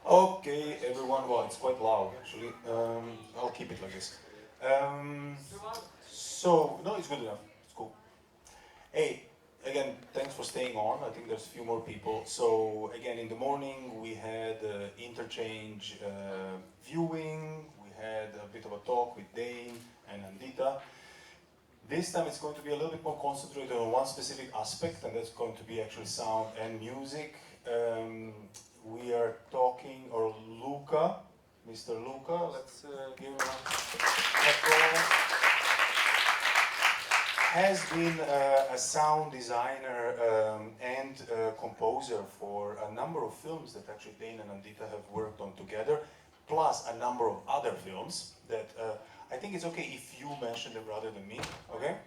Okay, everyone. Well, it's quite loud actually. I'll keep it like this. No, it's good enough. It's cool. Hey, again, thanks for staying on. I think there's a few more people. So again, in the morning we had interchange viewing. We had a bit of a talk with Dane and Andita. This time it's going to be a little bit more concentrated on one specific aspect, and that's going to be actually sound and music. We are talking, or Luka, Mr. Luka, let's give him a applause, has been a sound designer and composer for a number of films that actually Dane and Andita have worked on together, plus a number of other films that I think it's okay if you mention them rather than me, okay?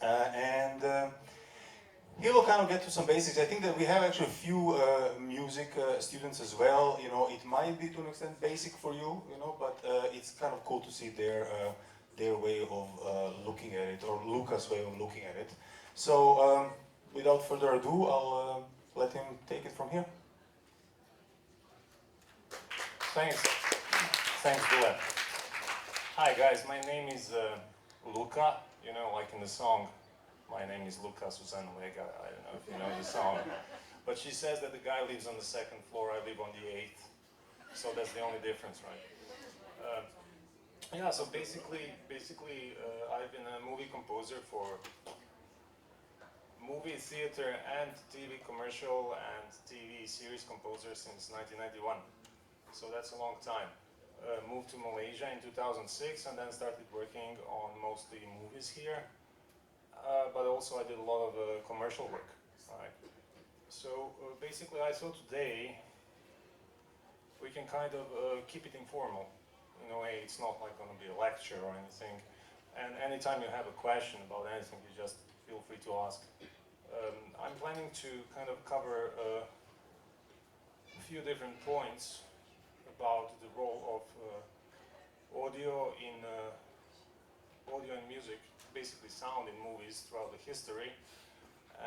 And he will kind of get to some basics. I think that we have actually a few music students as well. You know, it might be to an extent basic for you, you know, but it's kind of cool to see their way of looking at it, or Luca's way of looking at it. So, without further ado, I'll let him take it from here. Thanks. Thanks, Dule. Hi guys, my name is Luka, you know, like in the song, my name is Luka Susanna Vega. I don't know if you know the song. But she says that the guy lives on the second floor, I live on the 8th. So that's the only difference, right? Yeah, so basically, I've been a movie composer for movie, theater, and TV commercial and TV series composer since 1991. So that's a long time. Moved to Malaysia in 2006 and then started working on mostly movies here. But also I did a lot of commercial work. Right? So basically I thought today we can kind of keep it informal. You know, hey, it's not like going to be a lecture or anything. And anytime you have a question about anything, you just feel free to ask. I'm planning to kind of cover a few different points about the role of audio and music, basically sound in movies throughout the history,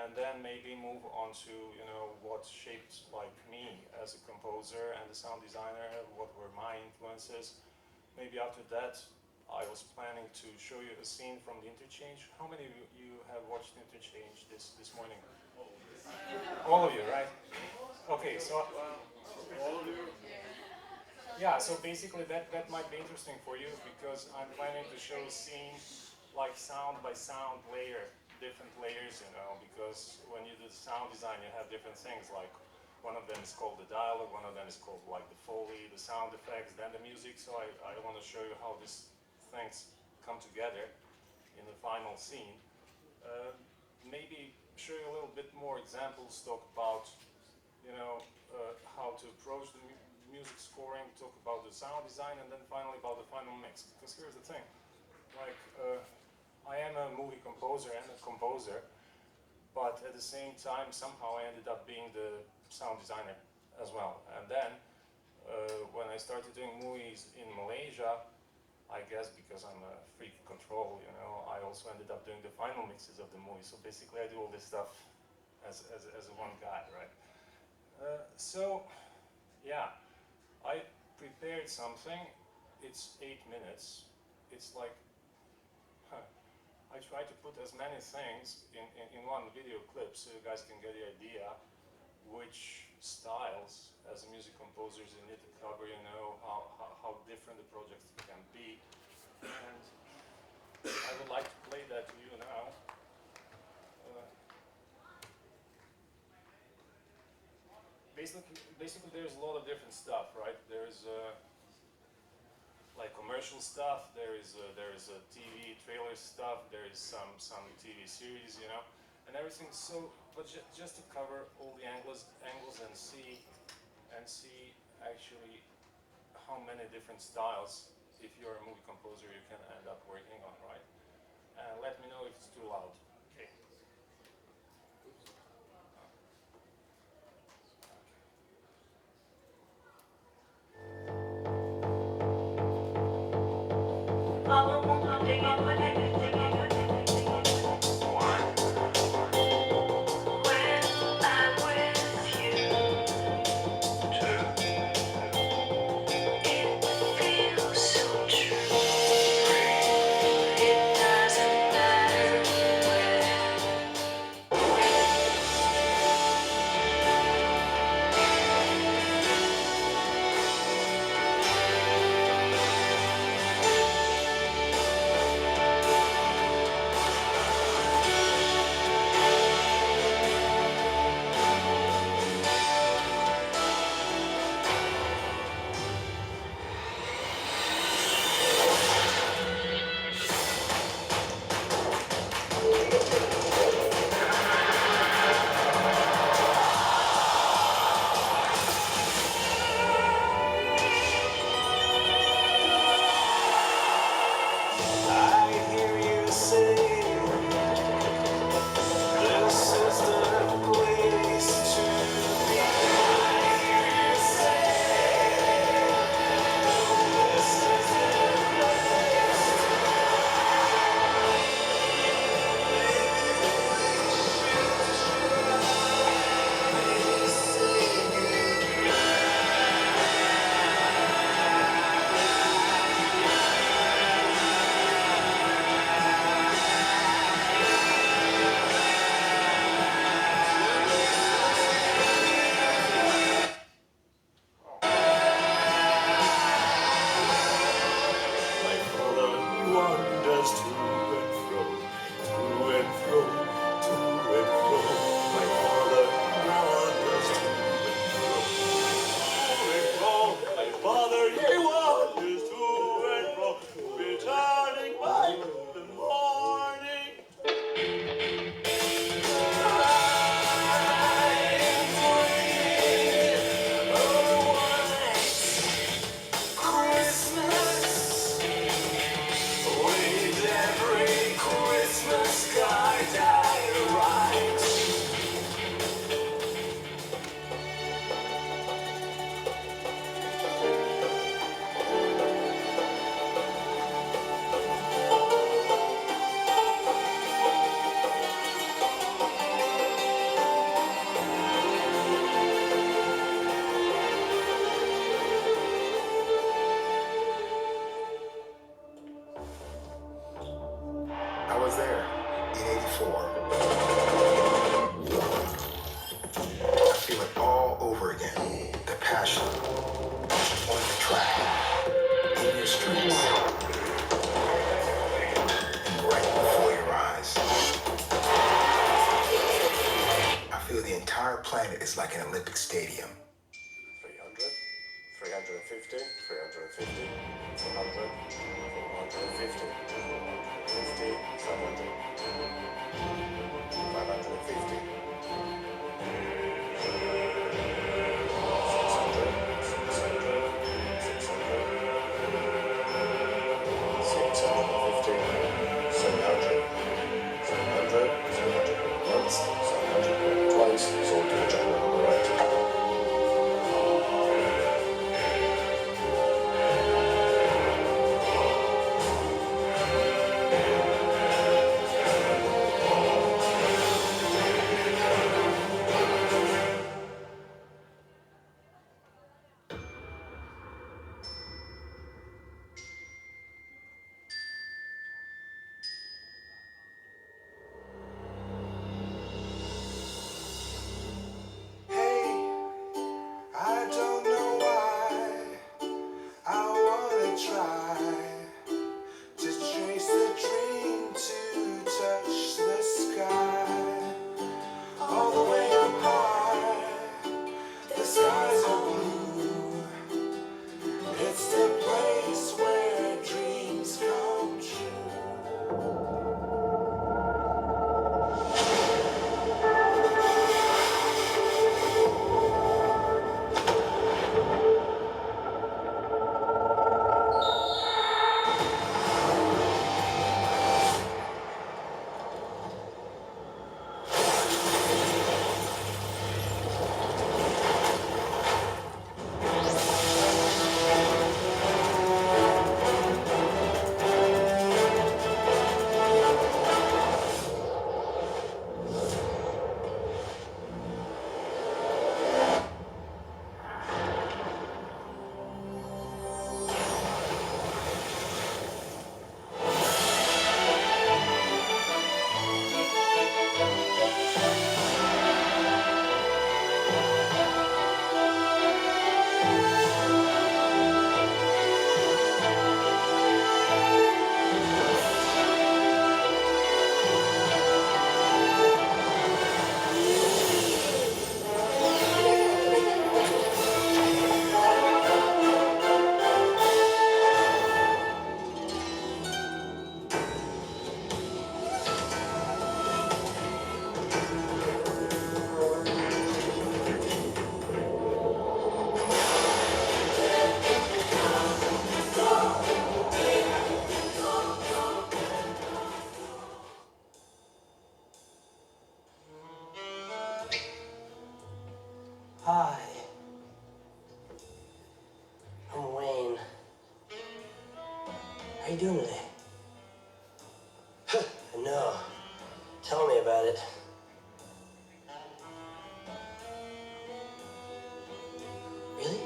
and then maybe move on to, you know, what shaped like me as a composer and a sound designer, what were my influences. Maybe after that I was planning to show you a scene from the interchange. How many of you have watched interchange this morning? All of you, right? Okay, so all of you. Yeah, so basically that might be interesting for you because I'm planning to show a scene like sound by sound layer, different layers, you know, because when you do the sound design you have different things, like one of them is called the dialogue, one of them is called like the Foley, the sound effects, then the music, so I want to show you how these things come together in the final scene. Maybe show you a little bit more examples, talk about, you know, how to approach the music scoring, talk about the sound design, and then finally about the final mix. Because here's the thing, like, I am a movie composer and a composer, but at the same time, somehow I ended up being the sound designer as well. And then, when I started doing movies in Malaysia, I guess because I'm a freak control, you know, I also ended up doing the final mixes of the movie. So basically I do all this stuff as one guy, right? So, yeah. I prepared something, it's 8 minutes, it's like, I try to put as many things in one video clip so you guys can get the idea which styles as a music composer you need to cover, you know, how different the projects can be. And I would like to play that to you now. Basically there's a lot of different stuff, right? There's like commercial stuff, there is a TV trailer stuff, there is some TV series, you know, and everything. So, but just to cover all the angles and see actually how many different styles, if you're a movie composer, you can end up working on, right? And let me know if it's too loud. Okay. like an Olympic stadium. 300, 350, 350, 400, 450, 50, 700, 550, 700 twice, so to the jungle on the right. Hi. I'm Wayne. How you doing today? No. Tell me about it. Really?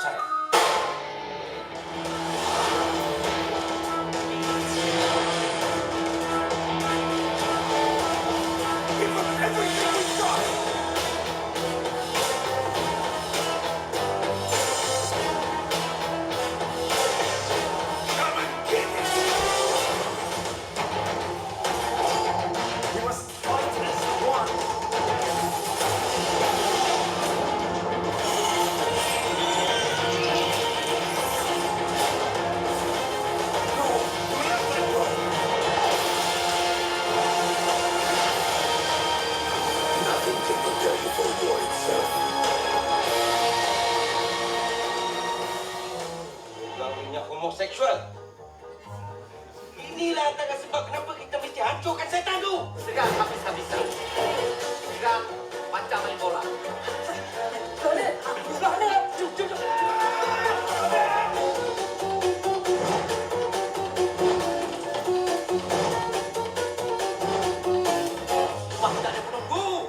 Try it. Give us everything we've got! Come and get it! We must fight as one! Nothing can prepare you for war itself. Gawin niya homoseksual. Ini lahat ang sebab kenapa kita mesti hancurkan setan tu. Segar habis-habisan. Segar macam main bola. Clannad! Clannad! Jom. Wah, tak ada penunggu.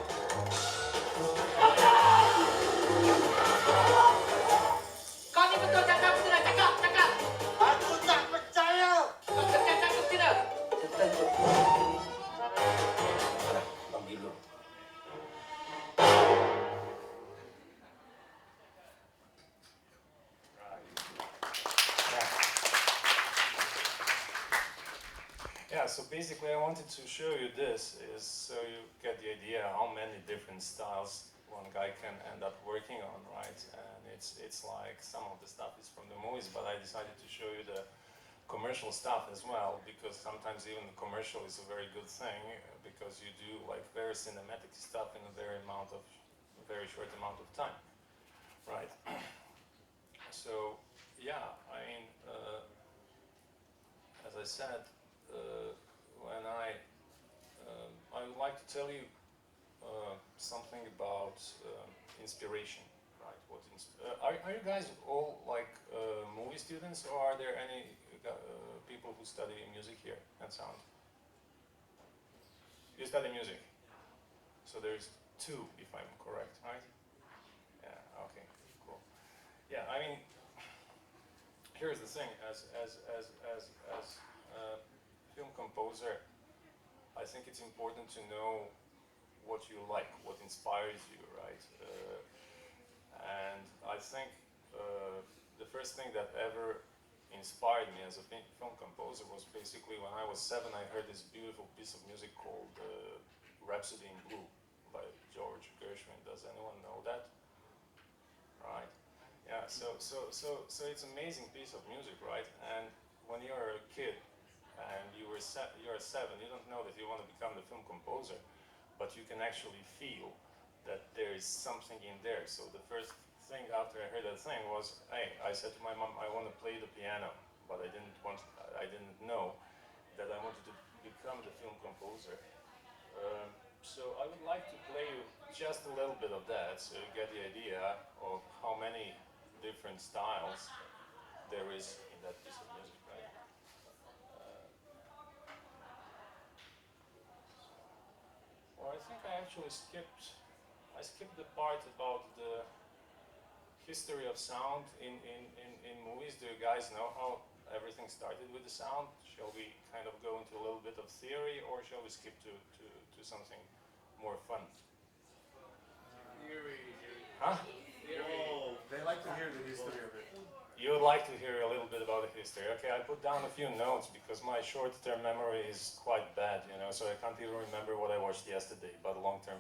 Kau ni betul cakap betul cakap. Aku tak percaya. Kau cakap tidak. Setan tu. Panggil dulu. so basically I wanted to show you this, is so you get the idea how many different styles one guy can end up working on, right? And it's like some of the stuff is from the movies, but I decided to show you the commercial stuff as well, because sometimes even the commercial is a very good thing, because you do like very cinematic stuff in a very short amount of time, right? So yeah, I mean, as I said, when I would like to tell you something about inspiration, right? Are you guys all like movie students, or are there any people who study music here and sound? You study music, so there's two, if I'm correct, right? Yeah. Okay. Cool. Yeah. I mean, here's the thing: as film composer, I think it's important to know what you like, what inspires you, right? And I think the first thing that ever inspired me as a film composer was basically when I was 7. I heard this beautiful piece of music called Rhapsody in Blue by George Gershwin. Does anyone know that? Right? Yeah. So it's an amazing piece of music, right? And when you're a kid and you're 7, you don't know that you want to become the film composer, but you can actually feel that there is something in there. So the first thing after I heard that thing was, hey, I said to my mom, I want to play the piano, but I didn't know that I wanted to become the film composer. So I would like to play you just a little bit of that, so you get the idea of how many different styles there is in that piece of music, right? Well, I think I actually skipped the part about the history of sound in movies. Do you guys know how everything started with the sound? Shall we kind of go into a little bit of theory, or shall we skip to something more fun? Theory. Huh? Oh, they like to hear the history of it. You would like to hear a little bit about the history. Okay, I put down a few notes because my short-term memory is quite bad, so I can't even remember what I watched yesterday, but long-term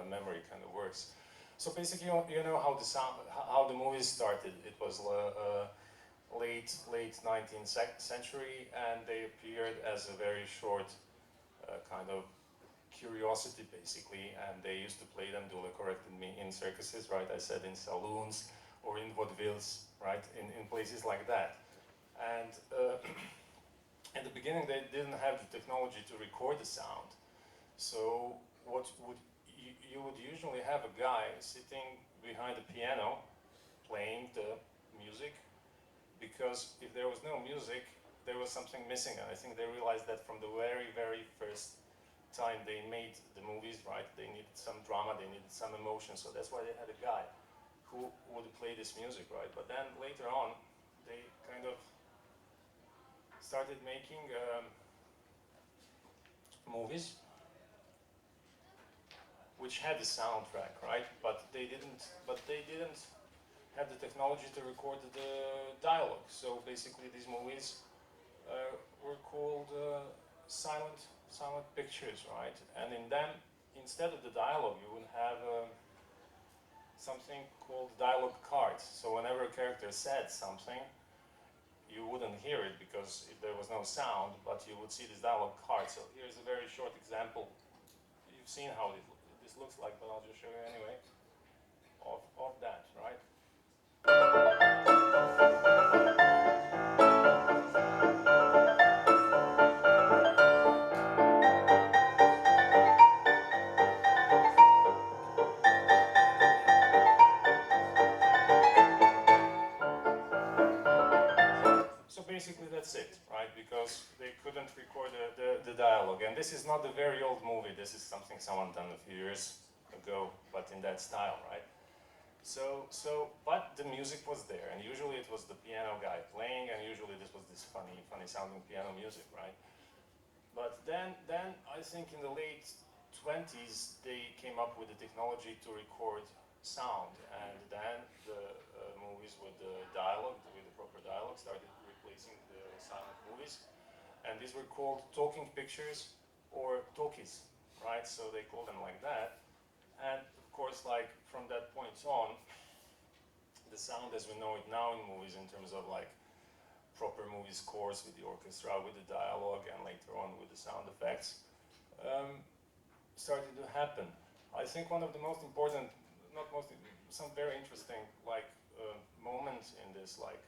memory kind of works. So basically, you know how how the movies started. It was late 19th century, and they appeared as a very short kind of curiosity, basically, and they used to play them, Dula corrected me, in circuses, right? I said in saloons or in vaudevilles, right? In places like that. And in the beginning, they didn't have the technology to record the sound. So you would usually have a guy sitting behind the piano playing the music, because if there was no music, there was something missing. And I think they realized that from the very, very first time they made the movies, right? They needed some drama, they needed some emotion, so that's why they had a guy who would play this music, right? But then later on, they kind of started making movies which had the soundtrack, right? But they didn't have the technology to record the dialogue. So basically, these movies were called silent pictures, right? And in them, instead of the dialogue, you would have something called dialogue cards. So whenever a character said something, you wouldn't hear it because there was no sound, but you would see this dialogue card. So here's a very short example. You've seen how this looks like, but I'll just show you anyway of that, right? So basically that's it, right? Because they couldn't record the dialogue. And this is not a very old movie. This is something someone done a few years ago, but in that style, right? But the music was there, and usually it was the piano guy playing, and usually this was this funny sounding piano music, right? But then I think in the late 20s, they came up with the technology to record sound, and then the movies with the dialogue, with the proper dialogue, started replacing the silent movies. And these were called talking pictures or talkies, right? So they called them like that. And of course, like from that point on, the sound as we know it now in movies in terms of like proper movie scores with the orchestra, with the dialogue, and later on with the sound effects, started to happen. I think one of the most important, not most, some very interesting like moments in this like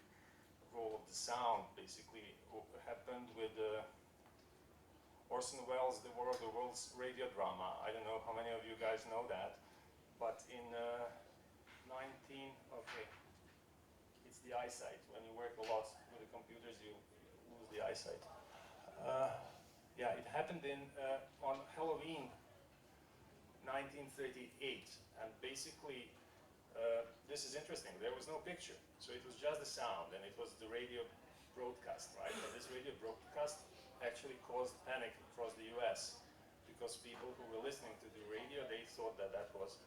role of the sound basically happened with Orson Welles' The World's Radio Drama. I don't know how many of you guys know that, but in it's the eyesight. When you work a lot with the computers, you lose the eyesight. Yeah, it happened on Halloween 1938, and basically this is interesting. There was no picture, so it was just the sound, and it was the radio broadcast, right? But this radio broadcast actually caused panic across the US because people who were listening to the radio, they thought that that was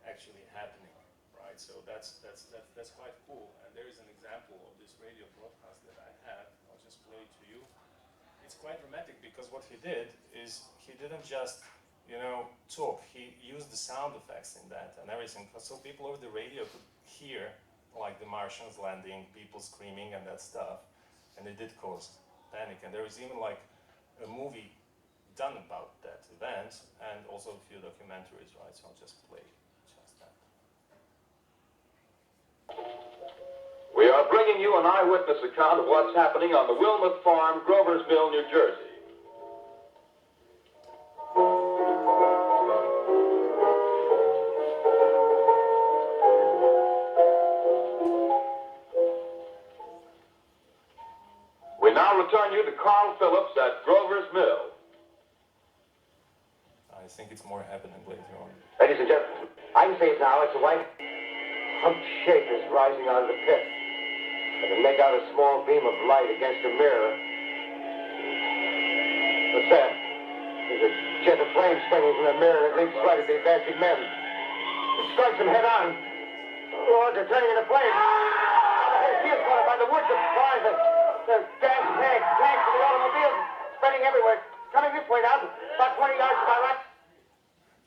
actually happening, right? So that's quite cool. And there is an example of this radio broadcast that I have. I'll just play it to you. It's quite dramatic because what he did is he didn't just, you know, talk. He used the sound effects in that and everything. So people over the radio could hear like the Martians landing, people screaming and that stuff. And it did cause panic. And there is even like a movie done about that event and also a few documentaries, right? So I'll just play just that. We are bringing you an eyewitness account of what's happening on the Wilmot Farm, Grover's Mill, New Jersey. We now return you to Carl Phillips at Grover's Mill. I think it's more happening later on. Ladies and gentlemen, I can say it now. It's a white humped shape is rising out of the pit. I can make out a small beam of light against a mirror. What's that? There's a jet of flame springing from the mirror that leaps right at the advancing men. It strikes them head on. Lord, they're turning into flames. The whole field's caught up by the woods of cars. The gas tanks of the automobiles spreading everywhere. Coming this way now, about 20 yards to my right.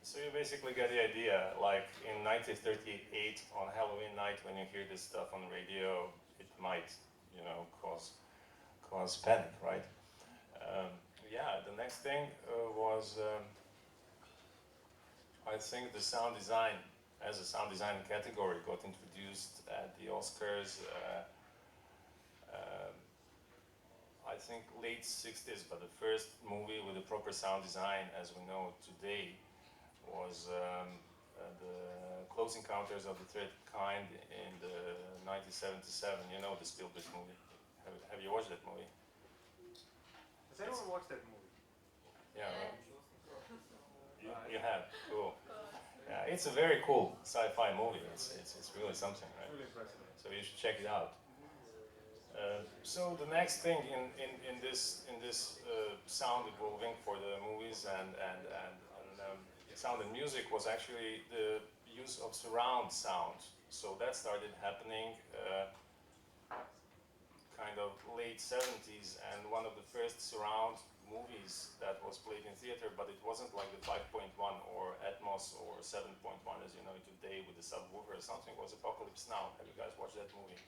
So you basically get the idea, like in 1938 on Halloween night when you hear this stuff on the radio, it might, you know, cause panic, right? Yeah, the next thing was, I think the sound design, as a sound design category, got introduced at the Oscars, I think late 60s, but the first movie with a proper sound design as we know today was the Close Encounters of the Third Kind in the 1977, you know, the Spielberg movie. Have you watched that movie? Has anyone watched that movie? Yeah, right. You have, cool. Yeah, it's a very cool sci-fi movie. It's really something, right? Really impressive. So you should check it out. So the next thing in this sound evolving for the movies and sound and music was actually the use of surround sound. So that started happening kind of late 70s, and one of the first surround movies that was played in theater, but it wasn't like the 5.1 or Atmos or 7.1 as you know it today with the subwoofer or something, was Apocalypse Now. Have you guys watched that movie?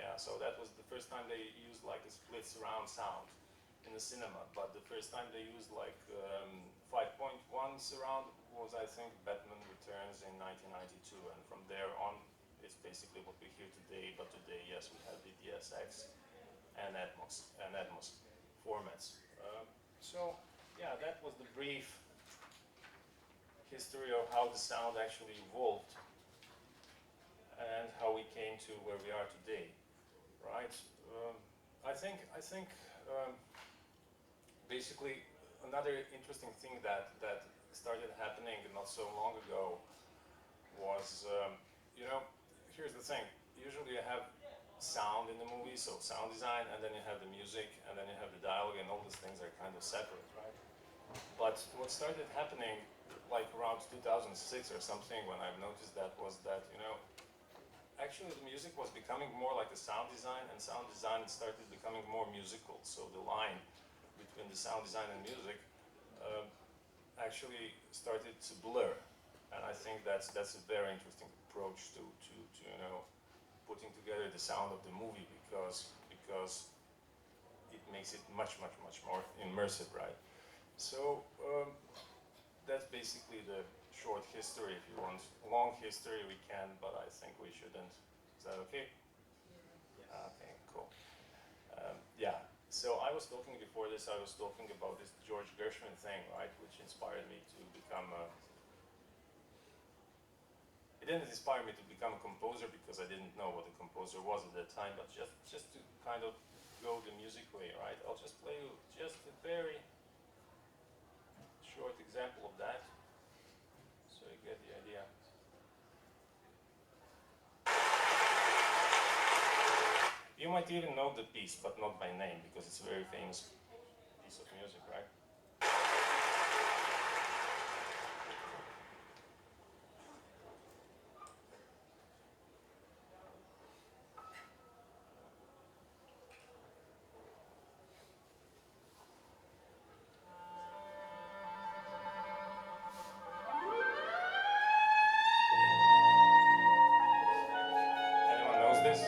Yeah, so that was the first time they used like a split surround sound in the cinema, but the first time they used like 5.1 surround was, I think, Batman Returns in 1992, and from there on it's basically what we hear today, but today, yes, we have the DSX and Atmos formats. So, yeah, that was the brief history of how the sound actually evolved and how we came to where we are today. Right. I think basically another interesting thing that started happening not so long ago was, you know, here's the thing. Usually you have sound in the movie, so sound design, and then you have the music, and then you have the dialogue, and all these things are kind of separate, right? But what started happening like around 2006 or something, when I've noticed that, was that, you know, actually the music was becoming more like a sound design, and sound design started becoming more musical. So the line between the sound design and music actually started to blur. And I think that's a very interesting approach to you know, putting together the sound of the movie, because it makes it much more immersive, right? So that's basically the short history. If you want long history, we can, but I think we shouldn't. Is that okay? Yeah. Okay, cool. Yeah. So I was talking before this. I was talking about this George Gershwin thing, right, which inspired me to become a. It didn't inspire me to become a composer because I didn't know what a composer was at that time, but just to kind of go the music way, right? I'll just play you just a very short example of that, so you get the idea. You might even know the piece, but not by name, because it's a very famous piece of music, right? Anyone knows this?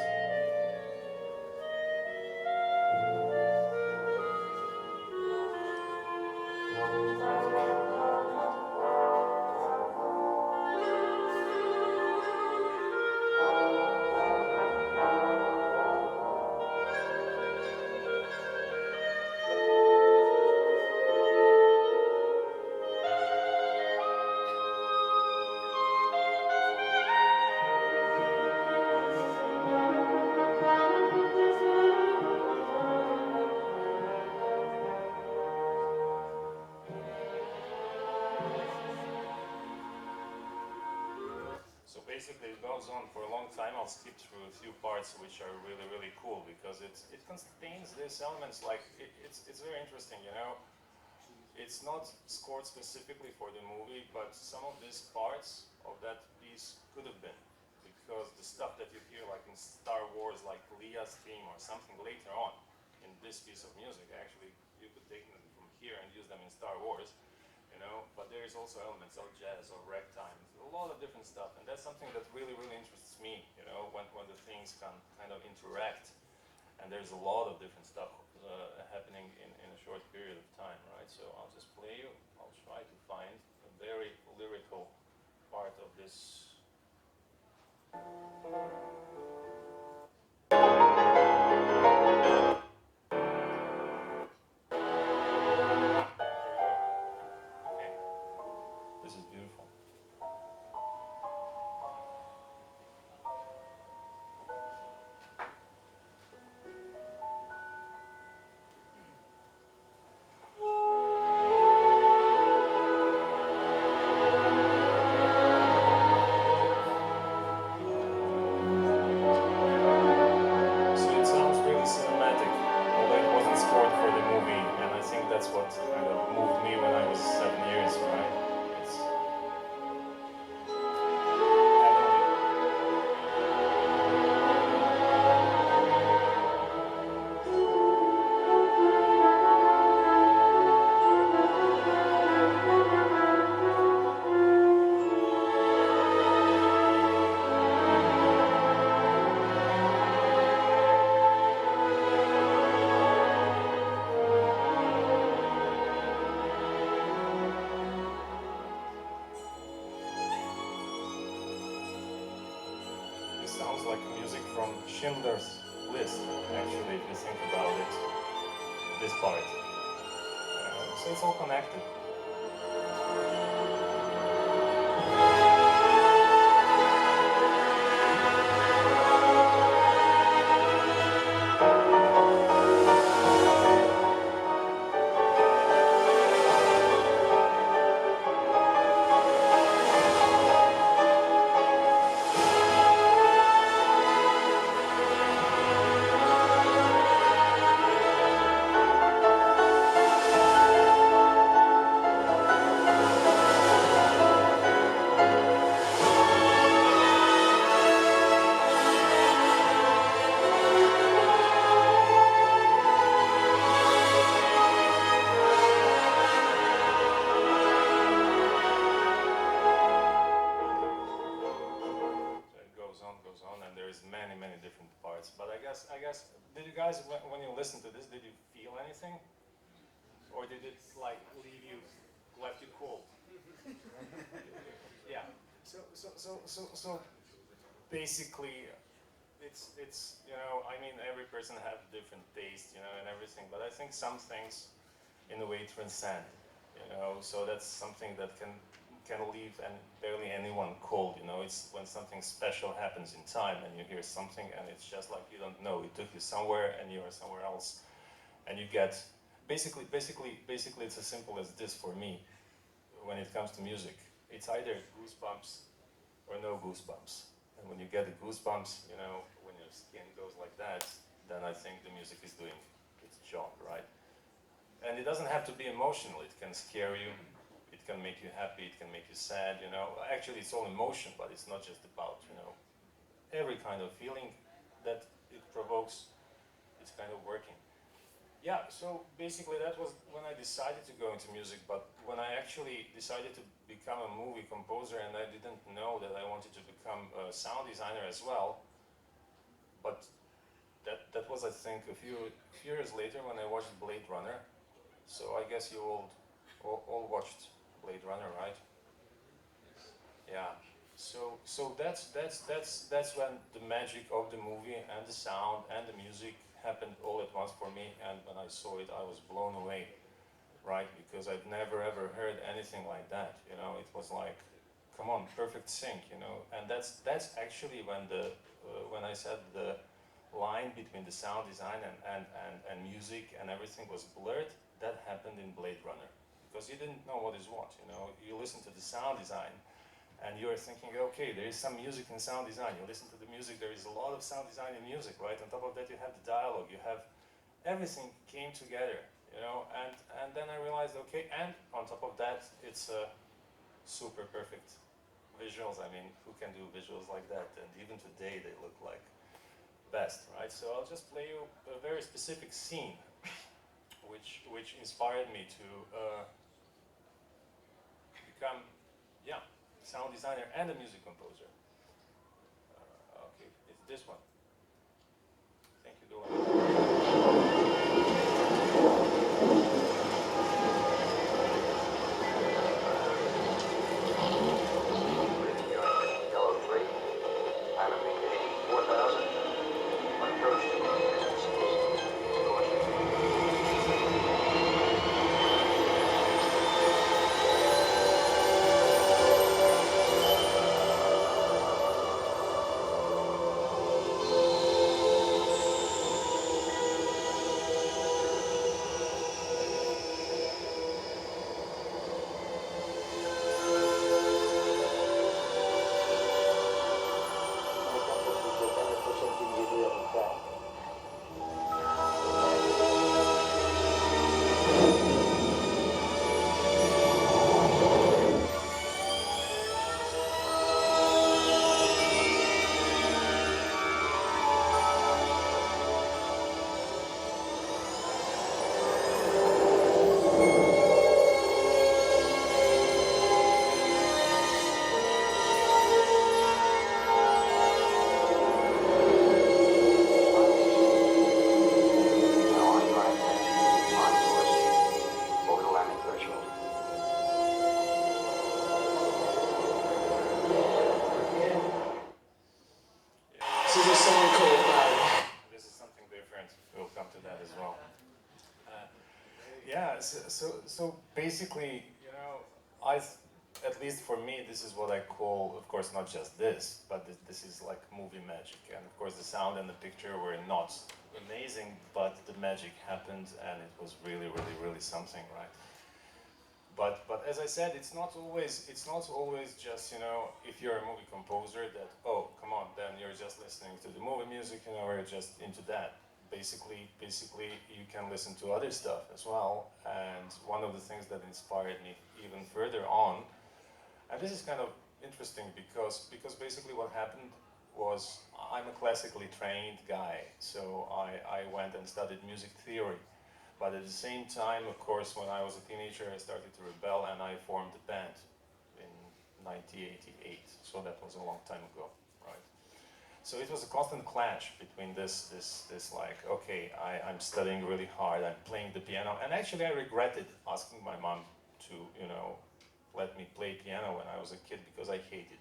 So basically it goes on for a long time. I'll skip through a few parts which are really cool, because it contains these elements, like it's very interesting, you know. It's not scored specifically for the movie, but some of these parts of that piece could have been, because the stuff that you hear like in Star Wars, like Leia's theme or something later on in this piece of music, actually you could take them from here and use them in Star Wars. You know, but there is also elements of jazz or ragtime, a lot of different stuff, and that's something that really interests me. You know, when the things can kind of interact, and there's a lot of different stuff happening in a short period of time, right? So I'll just play you. I'll try to find a very lyrical part of this. Okay, this is beautiful. So it sounds really cinematic, although it wasn't scored for the movie, and I think that's what kind of moved me when I was 7 years, right? It's It sounds like music from Schindler's List, actually, if you think about it, this part. So it's all connected. did you guys, when you listened to this, did you feel anything? Or did it like left you cold? Yeah. So basically, it's you know, I mean, every person have different taste, you know, and everything. But I think some things, in a way, transcend, you know. So that's something that can leave and barely anyone cold, you know. It's when something special happens in time and you hear something and it's just like you don't know. It took you somewhere and you are somewhere else, and you get basically it's as simple as this for me. When it comes to music, it's either goosebumps or no goosebumps. And when you get the goosebumps, you know, when your skin goes like that, then I think the music is doing its job, right? And it doesn't have to be emotional. It can scare you. It can make you happy. It can make you sad, you know. Actually, it's all emotion, but it's not just about, you know, every kind of feeling that it provokes. It's kind of working. Yeah, so basically that was when I decided to go into music, but when I actually decided to become a movie composer, and I didn't know that I wanted to become a sound designer as well, but that was, I think, a few years later when I watched Blade Runner. So I guess you all watched Blade Runner, right? Yeah. So that's when the magic of the movie and the sound and the music happened all at once for me, and when I saw it, I was blown away, right? Because I'd never ever heard anything like that, you know. It was like, come on, perfect sync, you know. And that's actually when when I said the line between the sound design and music and everything was blurred. That happened in Blade Runner, because you didn't know what is what, you know. You listen to the sound design, and you're thinking, okay, there is some music in sound design. You listen to the music, there is a lot of sound design in music, right? On top of that, you have the dialogue, you have everything came together, you know. And then I realized, okay, and on top of that, it's super perfect visuals. I mean, who can do visuals like that? And even today, they look like best, right? So I'll just play you a very specific scene, which inspired me to become, yeah, sound designer and a music composer. Okay, it's this one. Thank you, Durrenmatt. Yellow 3, I'm maintaining 4,000. Approach to business. This is something different. We'll come to that as well. Yeah, so basically, you know, at least for me, this is what I call, of course, not just this, but this is like movie magic. And of course, the sound and the picture were not amazing, but the magic happened, and it was really, really, really something, right? But as I said, it's not always just, you know, if you're a movie composer that, oh, come on, then you're just listening to the movie music, you know, or you're just into that. Basically, you can listen to other stuff as well. And one of the things that inspired me even further on, and this is kind of interesting because basically what happened was I'm a classically trained guy, so I went and studied music theory. But at the same time, of course, when I was a teenager, I started to rebel and I formed a band in 1988. So that was a long time ago, right? So it was a constant clash between this like, okay, I'm studying really hard, I'm playing the piano, and actually I regretted asking my mom to, you know, let me play piano when I was a kid because I hated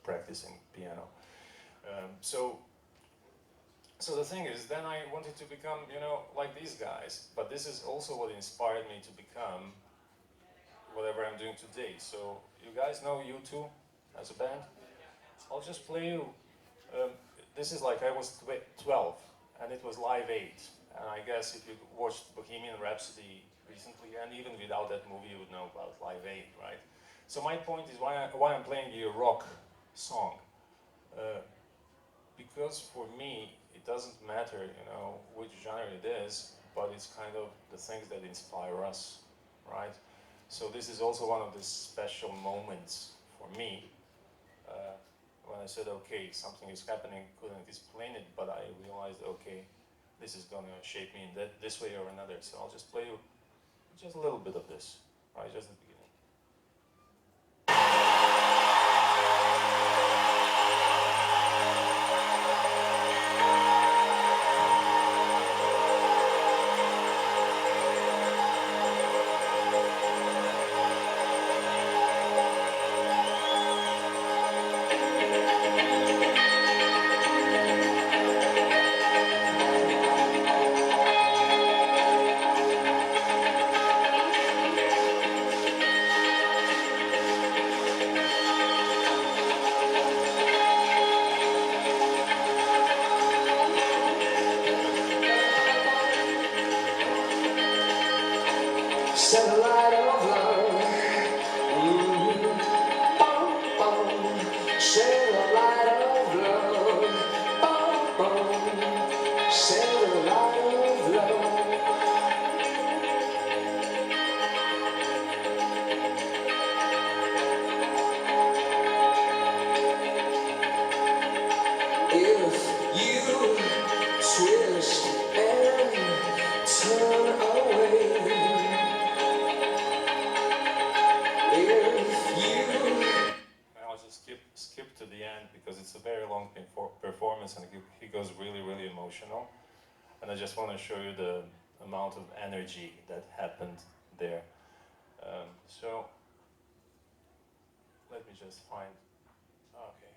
practicing piano. So the thing is, then I wanted to become, you know, like these guys, but this is also what inspired me to become whatever I'm doing today. So you guys know U2 as a band? I'll just play you. This is like I was 12 and it was Live 8. And I guess if you watched Bohemian Rhapsody recently, and even without that movie you would know about Live 8, right? So my point is why I'm playing you a rock song. Because for me, it doesn't matter, you know, which genre it is, but it's kind of the things that inspire us, right? So this is also one of the special moments for me when I said, okay, something is happening, couldn't explain it, but I realized, okay, this is gonna shape me in this way or another. So I'll just play you just a little bit of this, right, just the beginning. Satellite of love, boom, boom. Satellite of love, boom, boom. Satellite of love. If you twist and turn away, I'll just skip to the end because it's a very long performance and he goes really, really emotional. And I just want to show you the amount of energy that happened there. So let me just find, okay.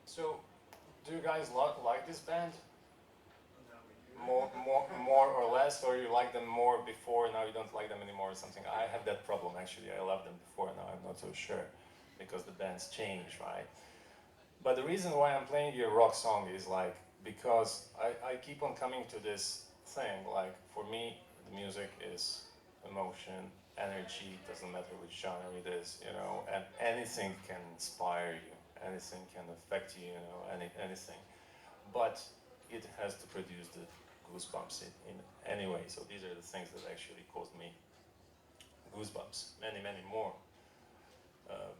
So, do you guys like this band? More or less, or you like them more before, now you don't like them anymore or something? I have that problem actually. I loved them before, now I'm not so sure because the bands change, right? But the reason why I'm playing you a rock song is like because I keep on coming to this thing, like for me the music is emotion, energy, doesn't matter which genre it is, you know, and anything can inspire you, anything can affect you, you know, anything. But it has to produce the goosebumps in any way. So these are the things that actually caused me goosebumps, many more.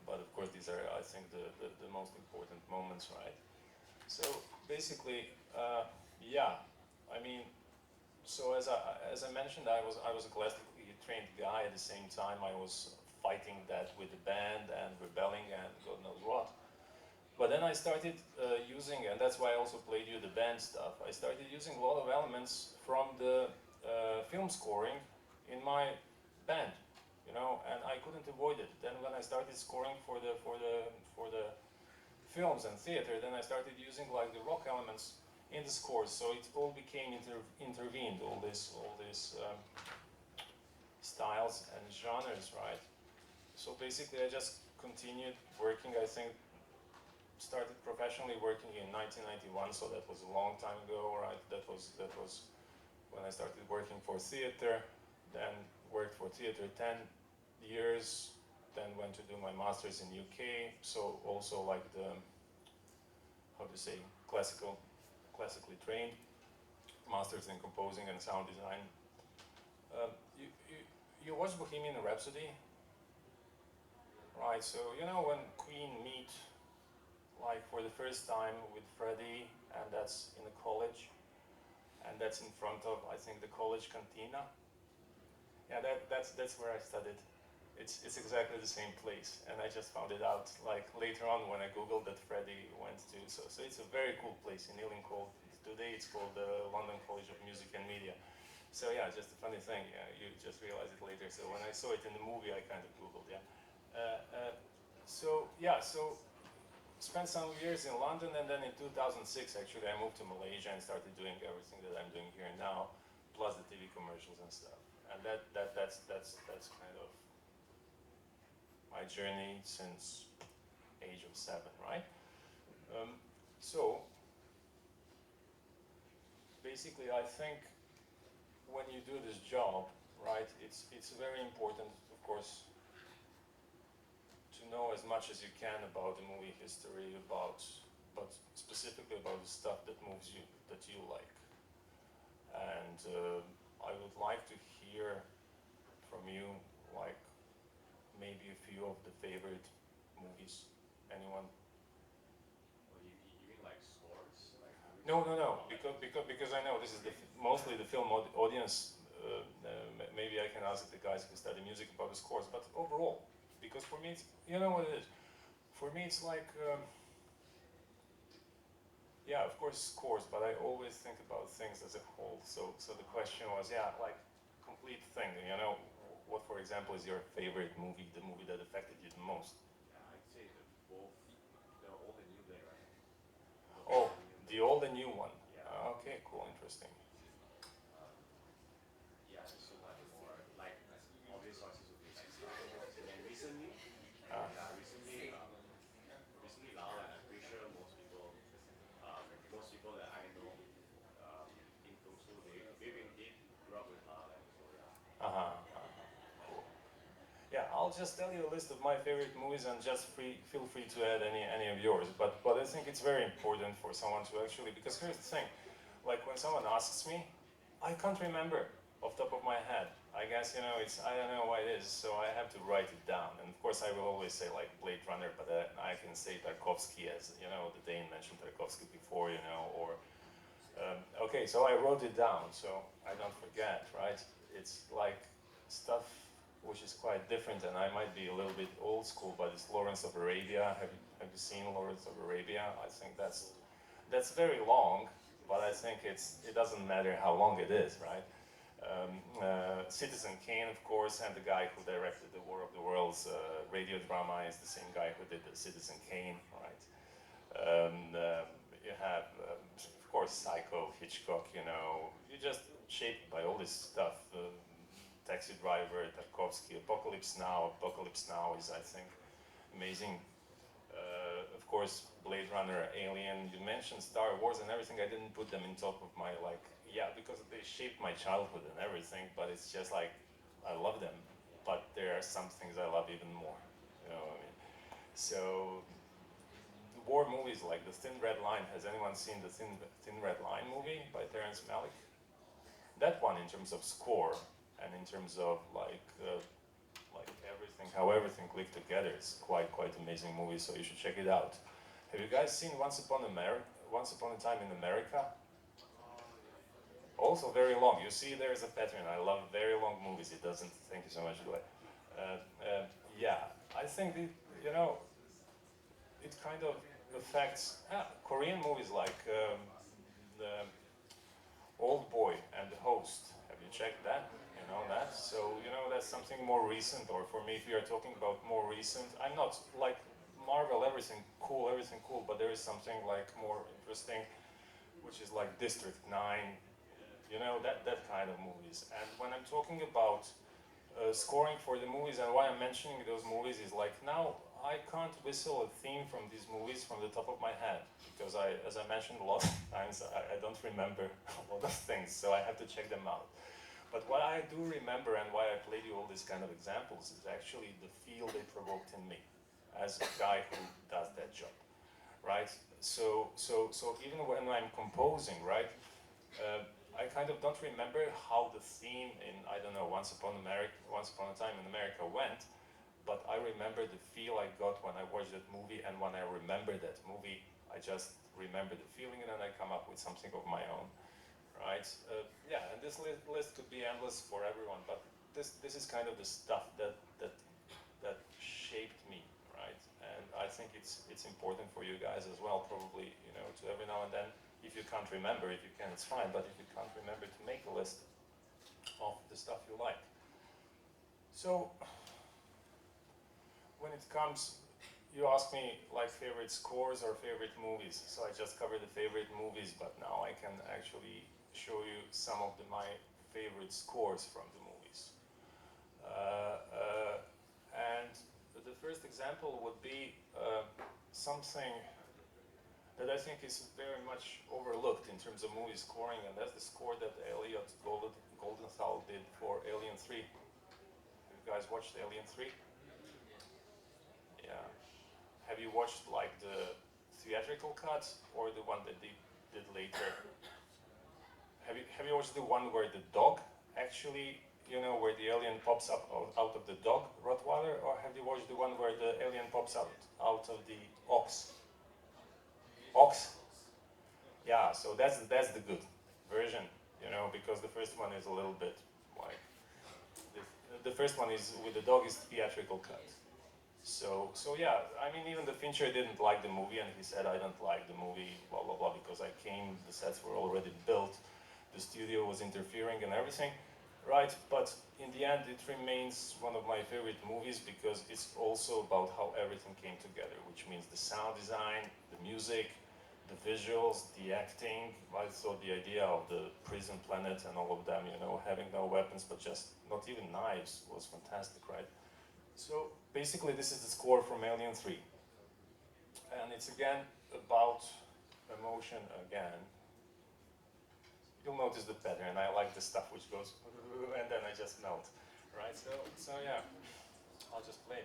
But of course these are, I think, the most important moments, right? So basically, yeah, I mean, so as I mentioned, I was a classically trained guy. At the same time, I was fighting that with the band and rebelling and God knows what. But then I started using, and that's why I also played you the band stuff, I started using a lot of elements from the film scoring in my band, you know, and I couldn't avoid it. Then when I started scoring for the films and theater, then I started using like the rock elements in the scores, so it all became intervened, all this styles and genres, right? So basically I just continued working, I think, started professionally working in 1991, so that was a long time ago, right? That was when I started working for theater, then worked for theater 10 years, then went to do my master's in UK, so also like the how to say, classically trained, masters in composing and sound design. You watch Bohemian Rhapsody, right? So you know when Queen meet, like for the first time with Freddie, and that's in a college, and that's in front of, I think, the college cantina. Yeah, that's where I studied. It's exactly the same place, and I just found it out like later on when I googled that Freddie went to. So it's a very cool place in Ealing. Today it's called the London College of Music and Media. So yeah, just a funny thing. Yeah, you just realize it later. So when I saw it in the movie, I kind of googled. Yeah. So spent some years in London, and then in 2006 actually I moved to Malaysia and started doing everything that I'm doing here now, plus the TV commercials and stuff. And that's kind of my journey since age of 7, right? So basically, I think when you do this job, right, it's very important, of course, to know as much as you can about the movie history, but specifically about the stuff that moves you, that you like. And I would like to hear from you, like, maybe a few of the favorite movies. Anyone? Well, you mean like scores? Like No. Because I know this is mostly the film audience. Maybe I can ask the guys who study music about the scores, but overall, because for me, it's, you know what it is. For me, it's like, yeah, of course scores, but I always think about things as a whole. So the question was, yeah, like complete thing. You know, what, for example, is your favorite movie? The movie that affected you the most? Yeah, I'd say both the old and new Blade Runner. Oh, the old and new one. Yeah. Okay, cool, interesting. Yeah, there's so much more. Like obvious choices would be like Star Wars. And then recently, recently now, and I'm pretty sure most people that I know in film school, they grew up with La La Land. So yeah. Cool. Yeah, I'll just tell you a list of my favorite movies, and just feel free to add any of yours. But I think it's very important for someone to actually, because here's the thing, like when someone asks me, I can't remember off the top of my head. I guess, you know, I don't know what it is, so I have to write it down. And of course I will always say like Blade Runner, but I can say Tarkovsky, as, you know, the Dane mentioned Tarkovsky before, you know, or, okay, so I wrote it down, so I don't forget, right? It's like stuff which is quite different, and I might be a little bit old school, but it's Lawrence of Arabia. Have you seen Lawrence of Arabia? I think that's very long, but I think it doesn't matter how long it is, right? Citizen Kane, of course, and the guy who directed the War of the Worlds radio drama is the same guy who did the Citizen Kane, right? You have, of course, Psycho, Hitchcock, you know, you're just shaped by all this stuff. Taxi Driver, Tarkovsky, Apocalypse Now. Apocalypse Now is, I think, amazing. Of course, Blade Runner, Alien. You mentioned Star Wars and everything. I didn't put them in top of my, like, yeah, because they shaped my childhood and everything, but it's just like, I love them, but there are some things I love even more, you know what I mean? So, war movies like The Thin Red Line. Has anyone seen The Thin Red Line movie by Terrence Malick? That one, in terms of score, and in terms of like everything, how everything clicked together, it's quite amazing movie. So you should check it out. Have you guys seen Once Upon a Time in America? Also very long. You see, there's a pattern. I love very long movies. It doesn't. Thank you so much, Dwight. Yeah, I think you know, it kind of affects Korean movies like the Old Boy and The Host. Have you checked that? You know that? So, you know, that's something more recent, or for me, if we are talking about more recent, I'm not like Marvel, everything cool, but there is something like more interesting, which is like District 9, you know, that kind of movies. And when I'm talking about scoring for the movies, and why I'm mentioning those movies is like, now I can't whistle a theme from these movies from the top of my head, because as I mentioned a lot of times, I don't remember a lot of things, so I have to check them out. But what I do remember, and why I played you all these kind of examples, is actually the feel they provoked in me as a guy who does that job, right? So even when I'm composing, right, I kind of don't remember how the theme in, I don't know, Once Upon a Time in America went, but I remember the feel I got when I watched that movie, and when I remember that movie, I just remember the feeling, and then I come up with something of my own, right? Yeah, and this list could be endless for everyone, but this is kind of the stuff that shaped me, right? And I think it's important for you guys as well, probably, you know, to every now and then, if you can't remember, if you can, it's fine, but if you can't remember, to make a list of the stuff you like. So, when it comes, you ask me like favorite scores or favorite movies. So I just covered the favorite movies, but now I can actually show you some of my favorite scores from the movies. And the first example would be something that I think is very much overlooked in terms of movie scoring, and that's the score that Elliot Goldenthal did for Alien 3. You guys watched Alien 3? Yeah. Have you watched like the theatrical cut or the one that they did later? Have you watched the one where the dog actually, you know, where the alien pops up out of the dog Rottweiler, or have you watched the one where the alien pops out of the ox? Ox? Yeah, so that's the good version, you know, because the first one is a little bit like, the first one is with the dog is theatrical cut. So yeah, I mean, even the Fincher didn't like the movie, and he said, I don't like the movie, blah, blah, blah, because I came, the sets were already built, the studio was interfering and everything, right? But in the end, it remains one of my favorite movies because it's also about how everything came together, which means the sound design, the music, the visuals, the acting, right? So the idea of the prison planet and all of them, you know, having no weapons, but just not even knives was fantastic, right? So basically this is the score from Alien 3. And it's again about emotion again. You'll notice the pattern. I like the stuff which goes and then I just melt, right? So yeah, I'll just play.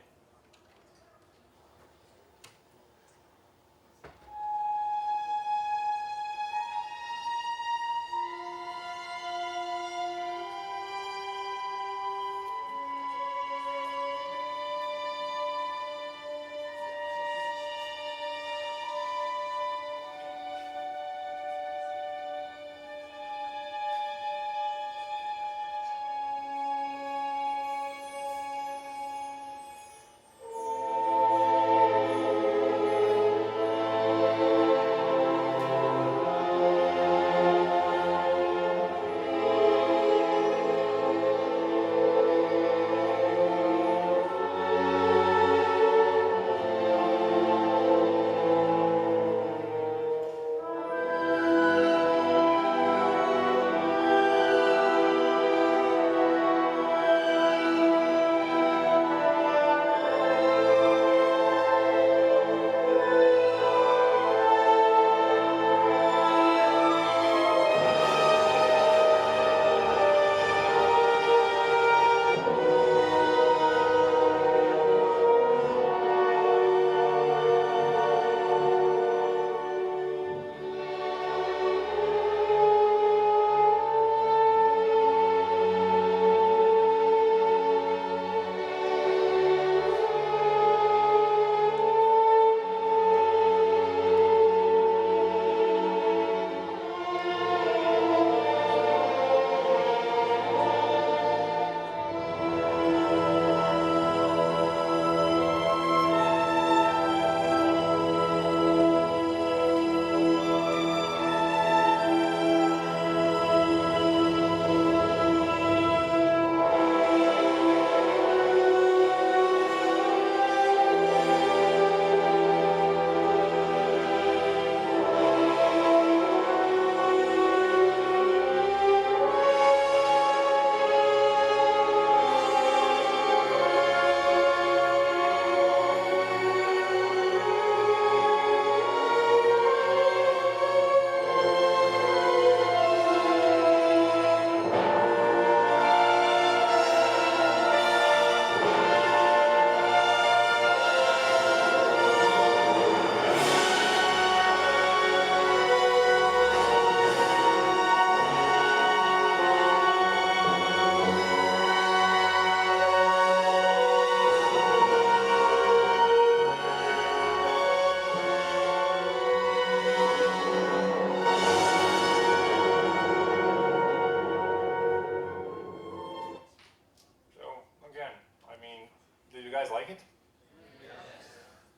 guys like it?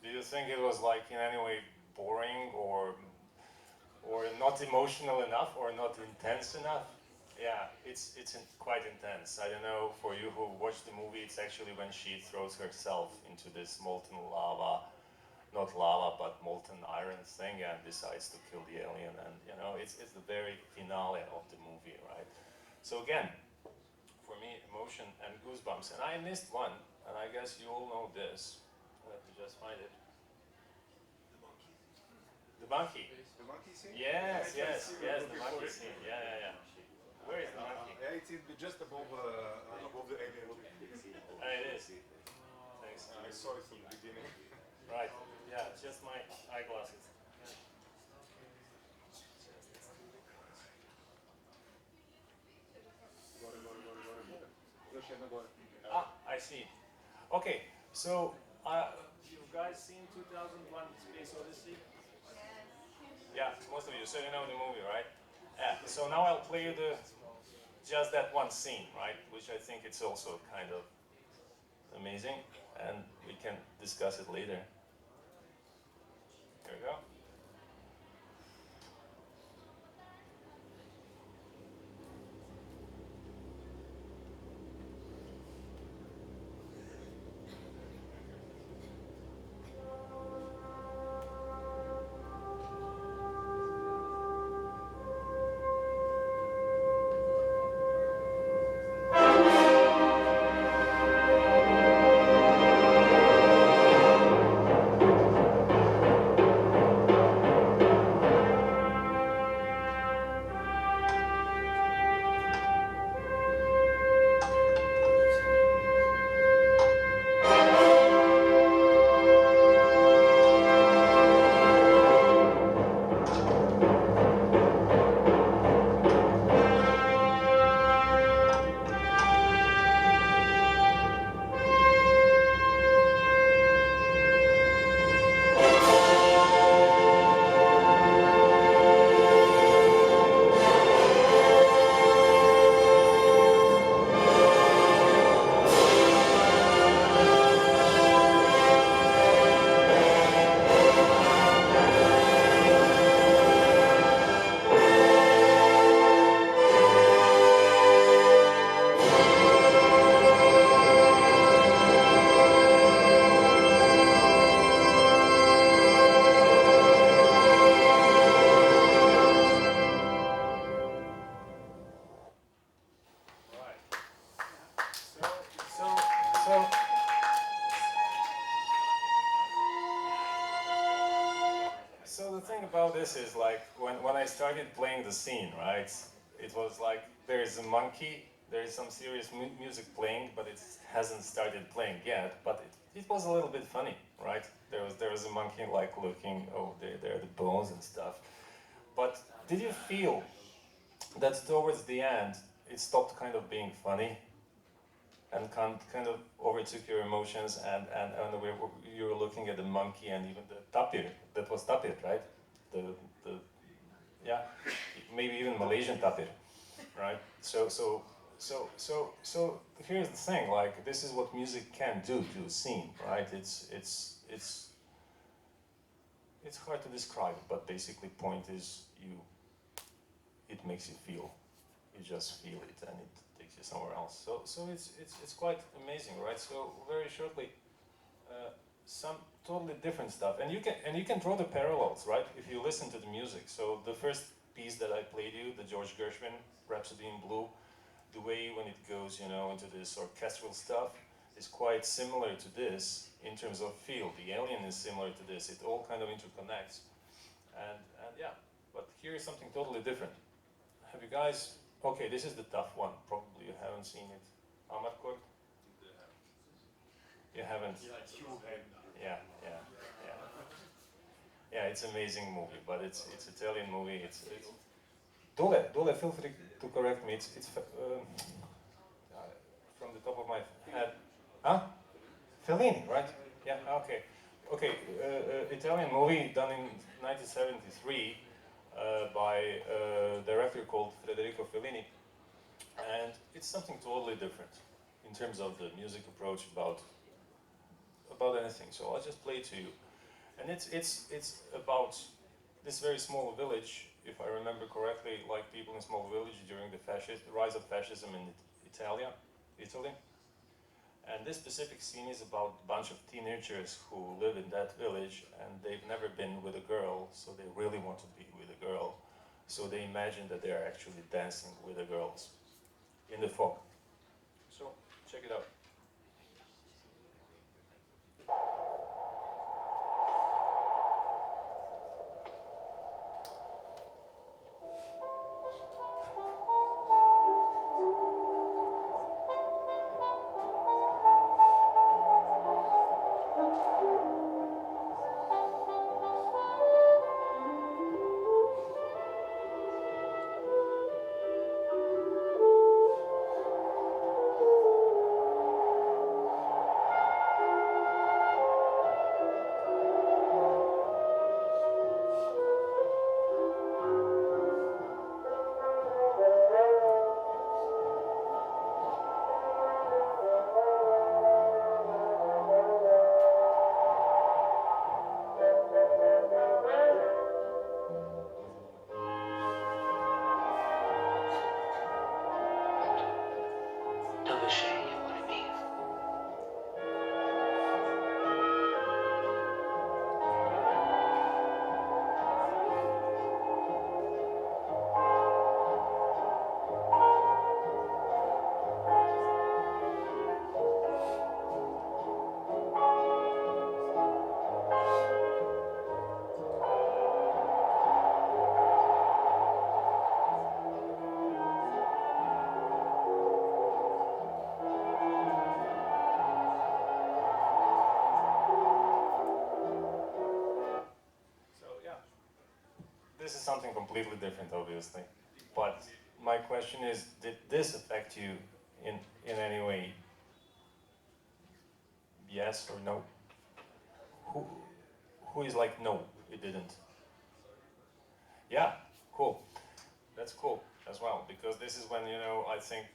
Do you think it was like in any way boring or not emotional enough or not intense enough? Yeah, it's quite intense. I don't know, for you who watched the movie, it's actually when she throws herself into this molten lava, not lava, but molten iron thing, and decides to kill the alien. And you know, it's the very finale of the movie, right? So again, for me, emotion and goosebumps. And I missed one, and I guess you all know this. I have to just find it. The monkey. The monkey scene? Yes, the monkey scene. Yeah. Where is the monkey? Yeah, it's just above the alien. It is. Thanks. I saw it from the beginning. Right. Yeah, it's just my eyeglasses. I see. Okay, so you guys seen 2001: Space Odyssey? Yeah, most of you. So you know the movie, right? Yeah. So now I'll play you just that one scene, right? Which I think it's also kind of amazing, and we can discuss it later. Here we go. So the thing about this is, like, when I started playing the scene, right, it was like there is a monkey, there is some serious music playing, but it hasn't started playing yet, but it was a little bit funny, right? There was a monkey like looking, oh, there are the bones and stuff. But did you feel that towards the end it stopped kind of being funny and kind of overtook your emotions, and you were looking at the monkey and even the tapir, that was tapir, right? Yeah, maybe even Malaysian tapir, right? So here's the thing, like, this is what music can do to a scene, right? It's hard to describe, but basically point is it makes you feel. You just feel it, and it takes you somewhere else. So it's quite amazing, right? So very shortly, some totally different stuff, and you can draw the parallels, right? If you listen to the music. So the first piece that I played you, the George Gershwin Rhapsody in Blue, the way when it goes, you know, into this orchestral stuff is quite similar to this in terms of feel. The Alien is similar to this. It all kind of interconnects, and yeah. But here is something totally different. Have you guys? Okay, this is the tough one. Probably you haven't seen it. Amarcord? You haven't? Yeah. Yeah, it's an amazing movie, but it's Italian movie. It's Dole, feel free to correct me. It's from the top of my head. Huh? Fellini, right? Yeah. Okay. Italian movie done in 1973. By a director called Federico Fellini, and it's something totally different in terms of the music approach about about anything. So I'll just play it to you. And it's about this very small village, if I remember correctly, like people in small village during the rise of fascism in Italy. And this specific scene is about a bunch of teenagers who live in that village and they've never been with a girl, so they really want to be with a girl. So they imagine that they are actually dancing with the girls in the fog. So check it out. This is something completely different, obviously. But my question is, did this affect you in any way? Yes or no? Who is like, no, it didn't? Yeah, cool. That's cool as well, because this is when, I think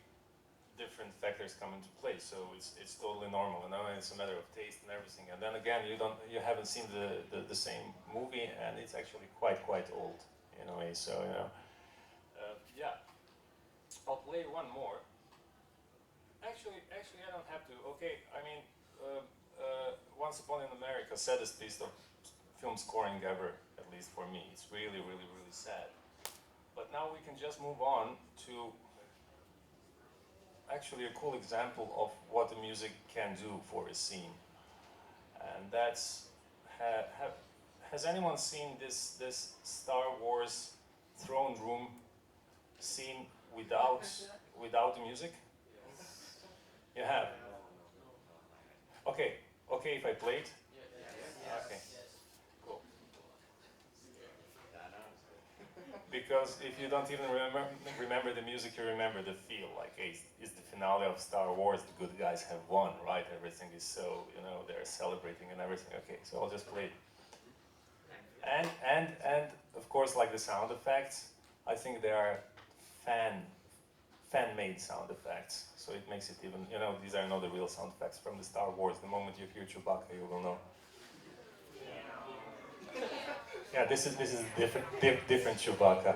different factors come into play. So it's totally normal, and it's a matter of taste and everything. And then again, you haven't seen the same movie, and it's actually quite old in a way. So yeah, I'll play one more. Actually, I don't have to. Okay, I mean, Once Upon in America, saddest piece of film scoring ever, at least for me. It's really sad. But now we can just move on to actually a cool example of what the music can do for a scene. And that's, has anyone seen this Star Wars throne room scene without the music? You have? Okay, if I play it? Okay, cool. Because if you don't even remember the music, you remember the feel. Like, hey, it's the finale of Star Wars, the good guys have won, right? Everything is so, they're celebrating and everything. Okay, so I'll just play it. And of course, like the sound effects, I think they are fan-made sound effects. So it makes it even, these are not the real sound effects from the Star Wars. The moment you hear Chewbacca, you will know. Yeah, this is different Chewbacca.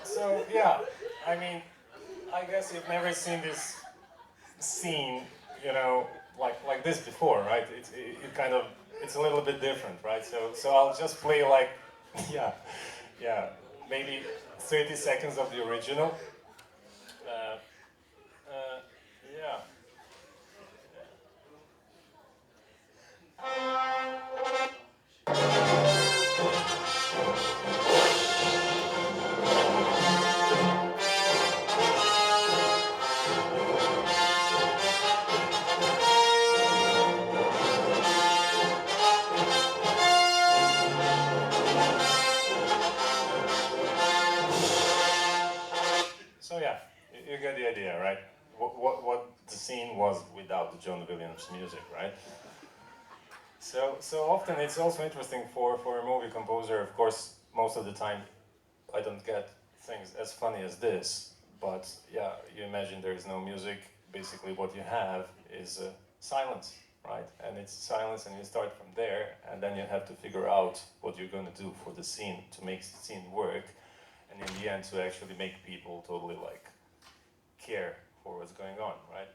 So yeah, I mean, I guess you've never seen this scene, you know, like this before, right? It kind of, it's a little bit different, right? So I'll just play like, yeah, yeah, maybe 30 seconds of the original. Uh, yeah. So yeah, you get the idea, right? What the scene was without the John Williams music, right? So often it's also interesting for a movie composer. Of course, most of the time, I don't get things as funny as this. But yeah, you imagine there is no music. Basically, what you have is silence, right? And it's silence, and you start from there, and then you have to figure out what you're going to do for the scene to make the scene work. And in the end, to actually make people totally like care for what's going on, right?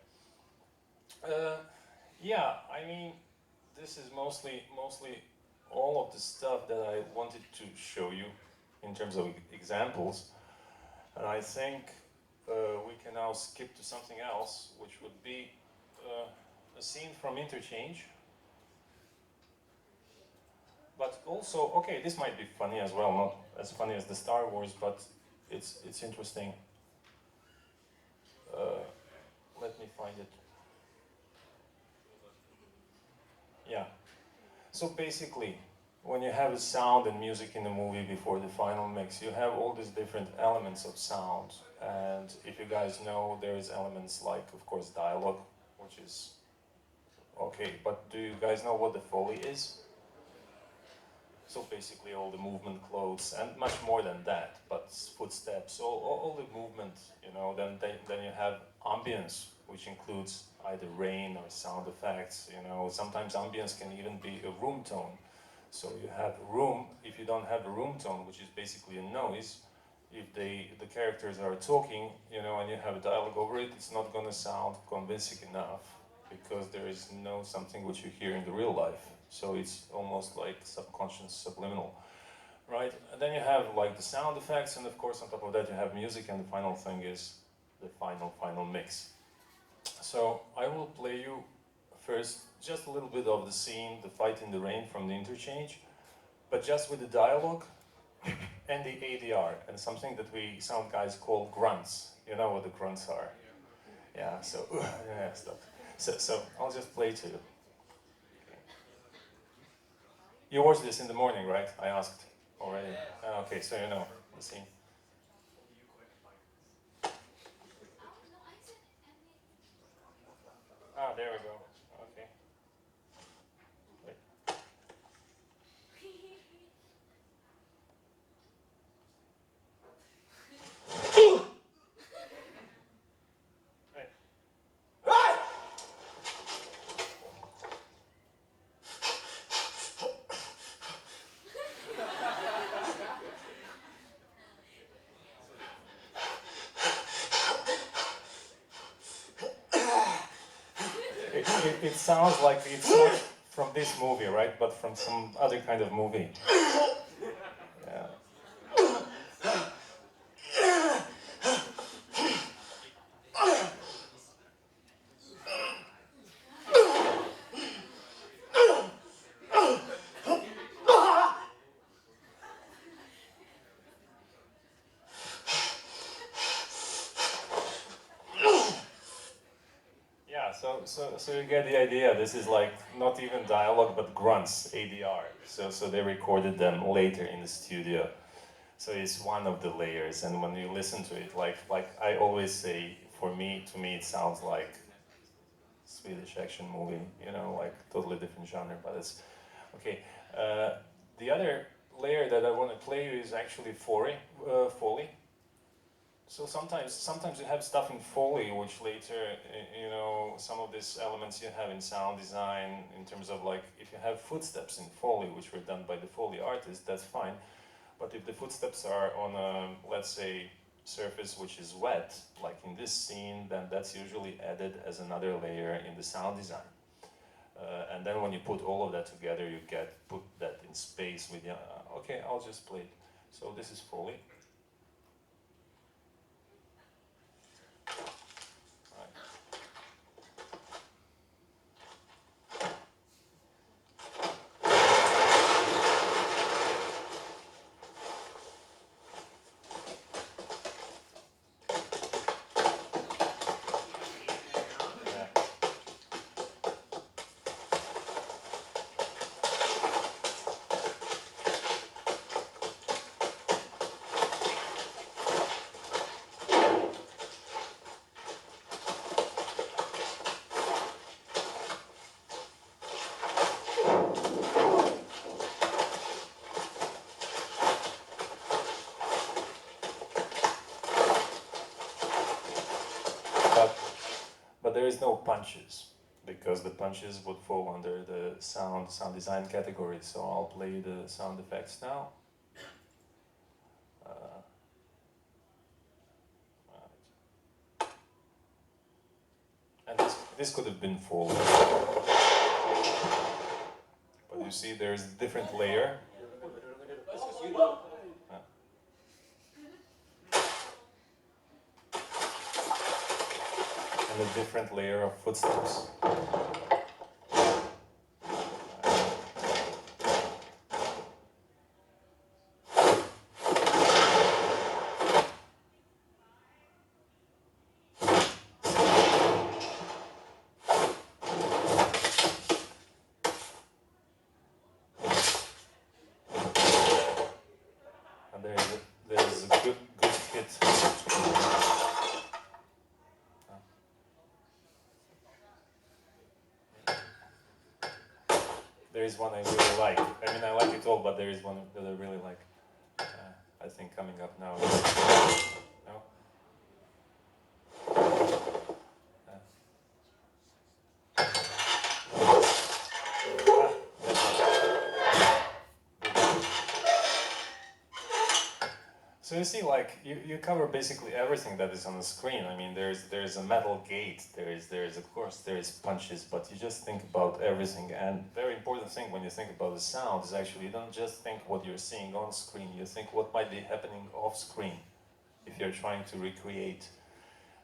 Yeah, I mean, this is mostly all of the stuff that I wanted to show you in terms of examples, and I think we can now skip to something else, which would be a scene from Interchange. But also, okay, this might be funny as well, not as funny as the Star Wars, but it's interesting. Let me find it. Yeah. So basically, when you have a sound and music in the movie before the final mix, you have all these different elements of sound. And if you guys know, there's elements like, of course, dialogue, which is okay. But do you guys know what the Foley is? So basically all the movement clothes and much more than that, but footsteps, all the movement, you know, then you have ambience, which includes either rain or sound effects, you know, sometimes ambience can even be a room tone. So you have room, if you don't have a room tone, which is basically a noise, if the characters are talking, you know, and you have a dialogue over it, it's not gonna sound convincing enough because there is no something which you hear in the real life. So it's almost like subconscious, subliminal, right? And then you have like the sound effects, and of course on top of that you have music, and the final thing is the final mix. So I will play you first just a little bit of the scene, the fight in the rain from the Interchange, but just with the dialogue and the ADR, and something that we sound guys call grunts. You know what the grunts are? Yeah, so, yeah, stuff. So I'll just play to you. You watched this in the morning, right? I asked already. Okay, so you know the scene. Ah, there we go. Okay. Wait. It sounds like it's not from this movie, right? But from some other kind of movie. Yeah. Yeah, Yeah, so you get the idea. This is like not even dialogue, but grunts, ADR. So they recorded them later in the studio. So it's one of the layers, and when you listen to it, like I always say, to me, it sounds like Swedish action movie. You know, like totally different genre, but it's okay. The other layer that I want to play you is actually Foley. So sometimes you have stuff in Foley, which later, you know, some of these elements you have in sound design, in terms of like, if you have footsteps in Foley, which were done by the Foley artist, that's fine. But if the footsteps are on a, let's say, surface which is wet, like in this scene, then that's usually added as another layer in the sound design. And then when you put all of that together, you put that in space with, okay, I'll just play it. So this is Foley. But there is no punches, because the punches would fall under the sound design category. So I'll play the sound effects now. Right. And this could have been Foley. But you see there's a different layer. And a different layer of footsteps. And there's a good hit. There is one I really like. I mean, I like it all, but there is one that I really like. I think coming up now. No? So you see, like, you cover basically everything that is on the screen. I mean, there's a metal gate, of course there is punches, but you just think about everything. And very important thing when you think about the sound is actually you don't just think what you're seeing on screen, you think what might be happening off screen if you're trying to recreate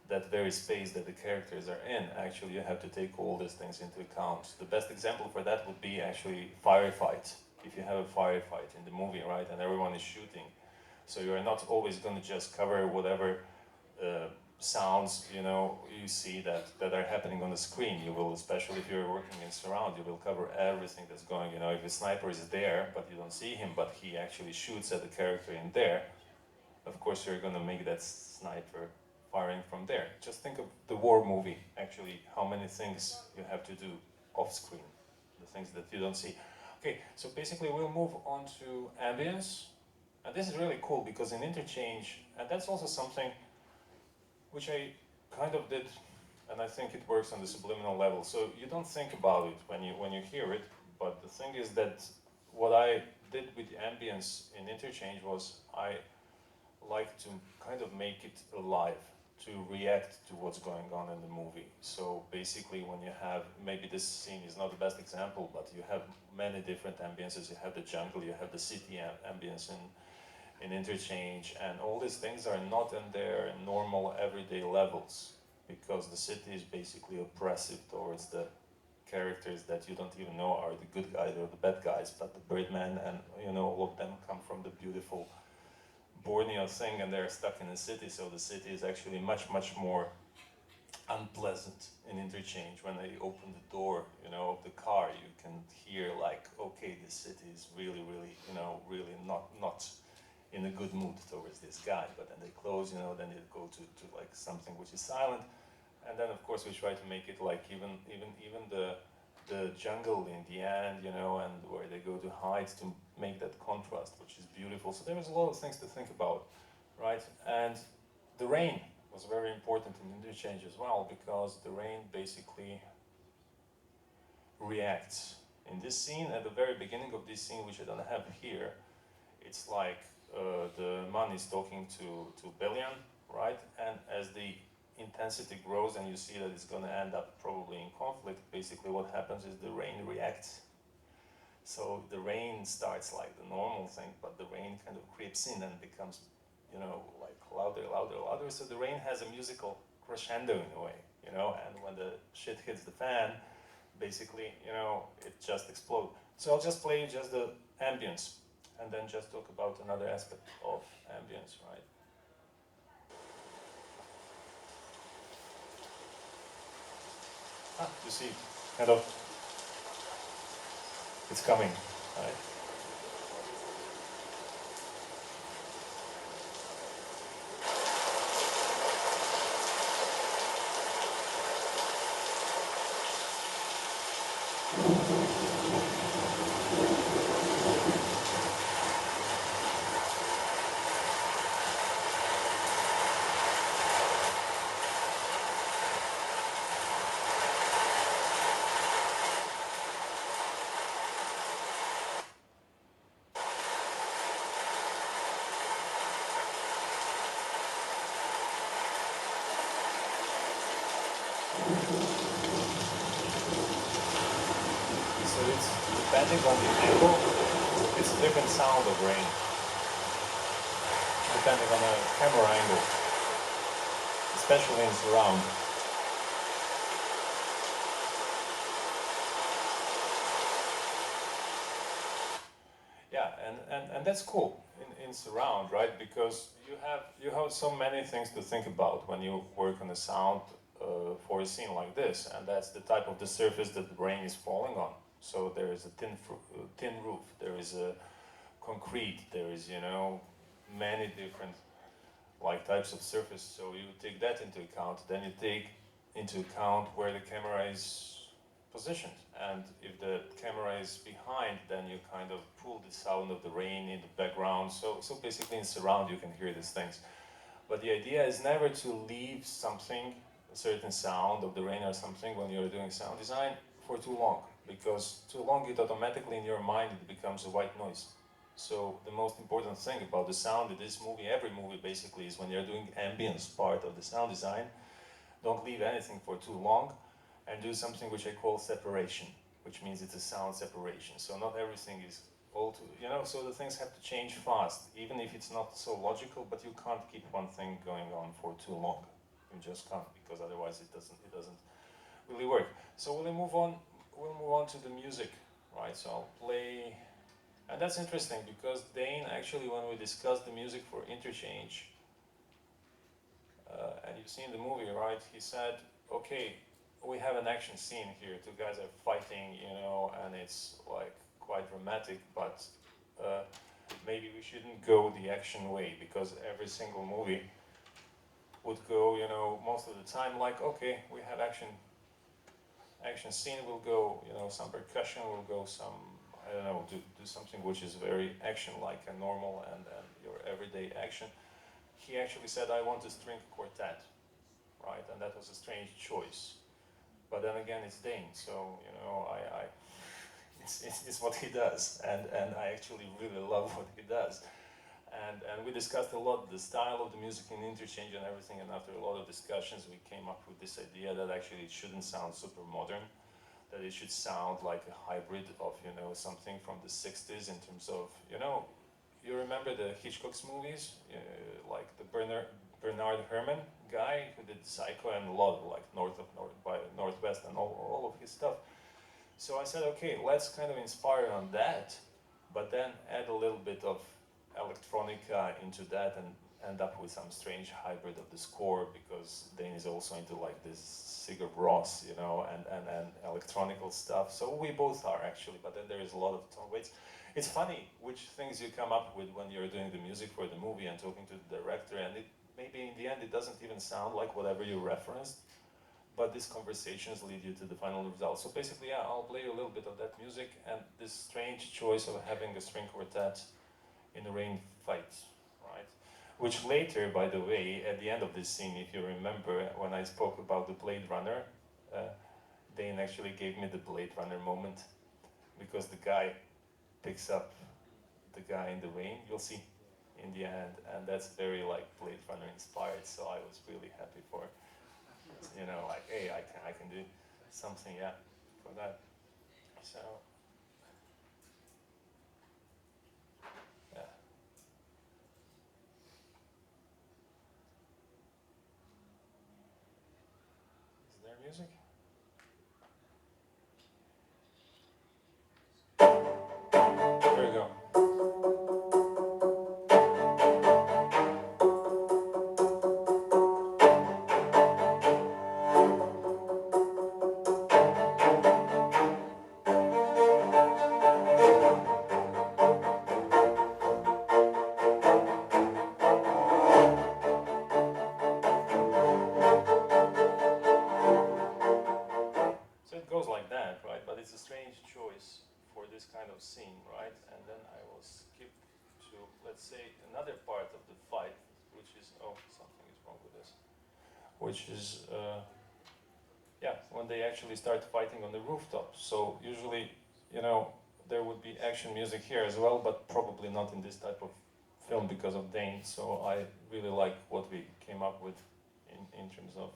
that very space that the characters are in. Actually, you have to take all these things into account. The best example for that would be actually firefight. If you have a firefight in the movie, right, and everyone is shooting, so you're not always going to just cover whatever sounds you see that are happening on the screen. You will, especially if you're working in surround, you will cover everything that's going. If a sniper is there, but you don't see him, but he actually shoots at the character in there, of course you're going to make that sniper firing from there. Just think of the war movie, actually, how many things you have to do off screen, the things that you don't see. Okay, so basically we'll move on to ambience. And this is really cool because in interchange, and that's also something which I kind of did, and I think it works on the subliminal level. So you don't think about it when you hear it, but the thing is that what I did with the ambience in interchange was I like to kind of make it alive, to react to what's going on in the movie. So basically when you have, maybe this scene is not the best example, but you have many different ambiences. You have the jungle, you have the city ambience in interchange, and all these things are not in their normal everyday levels, because the city is basically oppressive towards the characters that you don't even know are the good guys or the bad guys, but the Birdman and all of them come from the beautiful Borneo thing, and they're stuck in the city. So the city is actually much more unpleasant in interchange. When they open the door, you know, of the car, you can hear like, okay, this city is really, really, you know, really not in a good mood towards this guy. But then they close, you know, then they go to like something which is silent, and then of course we try to make it like even the jungle in the end, you know, and where they go to hide to make that contrast, which is beautiful. So there was a lot of things to think about, right? And the rain was very important in interchange as well, because the rain basically reacts. In this scene, at the very beginning of this scene, which I don't have here, it's like the man is talking to Belian, right? And as the intensity grows and you see that it's going to end up probably in conflict, basically what happens is the rain reacts. So the rain starts like the normal thing, but the rain kind of creeps in and becomes, you know, like louder, louder, louder. So the rain has a musical crescendo in a way, you know, and when the shit hits the fan, basically, you know, it just explodes. So I'll just play just the ambience and then just talk about another aspect of ambience, right? You see, kind of, it's coming, right? So it's depending on the angle, it's a different sound of rain. Depending on the camera angle, especially in surround. Yeah, and that's cool in surround, right? Because you have so many things to think about when you work on a sound for a scene like this, and that's the type of the surface that the rain is falling on. So there is a thin roof, there is a concrete, there is, you know, many different like types of surface. So you take that into account, then you take into account where the camera is positioned. And if the camera is behind, then you kind of pull the sound of the rain in the background. So basically in surround you can hear these things. But the idea is never to leave something, a certain sound of the rain or something when you're doing sound design for too long. Because too long it automatically in your mind it becomes a white noise. So the most important thing about the sound in this movie, every movie basically, is when you're doing ambience part of the sound design, don't leave anything for too long and do something which I call separation, which means it's a sound separation. So not everything is all too, you know, so the things have to change fast, even if it's not so logical, but you can't keep one thing going on for too long. You just can't, because otherwise it doesn't really work. So we'll move on to the music, right? So I'll play. And that's interesting because Dane actually, when we discussed the music for Interchange, and you see in the movie, right, he said, okay, we have an action scene here, two guys are fighting, you know, and it's like quite dramatic, but maybe we shouldn't go the action way, because every single movie would go, you know, most of the time like, okay, we have action scene, will go, you know, some percussion, will go some, I don't know, do something which is very action-like and normal and your everyday action. He actually said, I want a string quartet, right? And that was a strange choice. But then again, it's Dane, so, you know, it's what he does. And I actually really love what he does. And we discussed a lot the style of the music in Interchange and everything, and after a lot of discussions, we came up with this idea that actually it shouldn't sound super modern, that it should sound like a hybrid of, you know, something from the 60s in terms of, you know, you remember the Hitchcock's movies, like the Bernard Herrmann guy who did Psycho and a lot of like Northwest and all of his stuff. So I said, okay, let's kind of inspire on that, but then add a little bit of electronica into that and end up with some strange hybrid of the score, because Dane is also into like this Sigur Rós, you know, and electronical stuff. So we both are actually, but then there is a lot of tone weights. It's funny which things you come up with when you're doing the music for the movie and talking to the director, and maybe in the end it doesn't even sound like whatever you referenced, but these conversations lead you to the final result. So basically, yeah, I'll play you a little bit of that music and this strange choice of having a string quartet in a rain fight, right? Which later, by the way, at the end of this scene, if you remember, when I spoke about the Blade Runner, Dane actually gave me the Blade Runner moment, because the guy picks up the guy in the rain, you'll see in the end, and that's very like Blade Runner inspired, so I was really happy for, you know, like, hey, I can do something, yeah, for that. So, yeah. Is there music? There we go. So it goes like that, right? But it's a strange choice for this kind of scene, right? And then I will skip to, let's say, another part of the fight, which is, oh, something is wrong with this, which is, yeah, when they actually start fighting on the rooftop. So usually, you know, there would be action music here as well, but probably not in this type of film because of Dane. So I really like what we came up with in terms of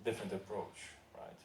different approach, right?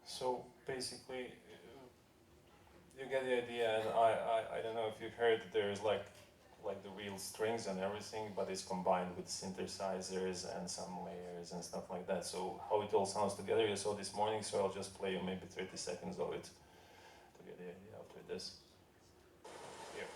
So basically, you get the idea, and I don't know if you've heard, there's like the real strings and everything, but it's combined with synthesizers and some layers and stuff like that. So how it all sounds together, you saw this morning, so I'll just play you maybe 30 seconds of it to get the idea after this. Here.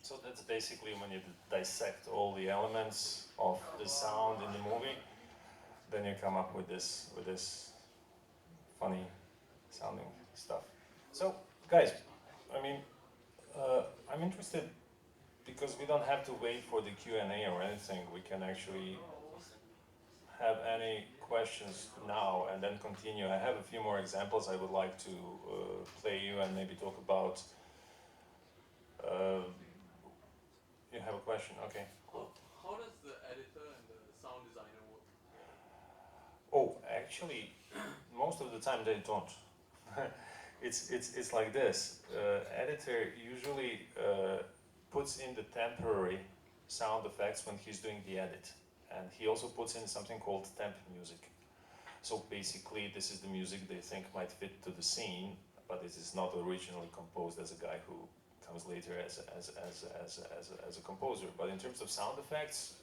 So that's basically when you dissect all the elements of the sound in the movie, then you come up with this funny sounding stuff. So guys, I mean, I'm interested because we don't have to wait for the Q&A or anything. We can actually have any questions now and then continue. I have a few more examples I would like to play you and maybe talk about. You have a question? Okay. How does the editor and the sound designer work? Oh, actually, most of the time they don't. It's like this. Editor usually puts in the temporary sound effects when he's doing the edit. And he also puts in something called temp music. So basically, this is the music they think might fit to the scene, but it is not originally composed as a guy who comes later as a composer. But in terms of sound effects,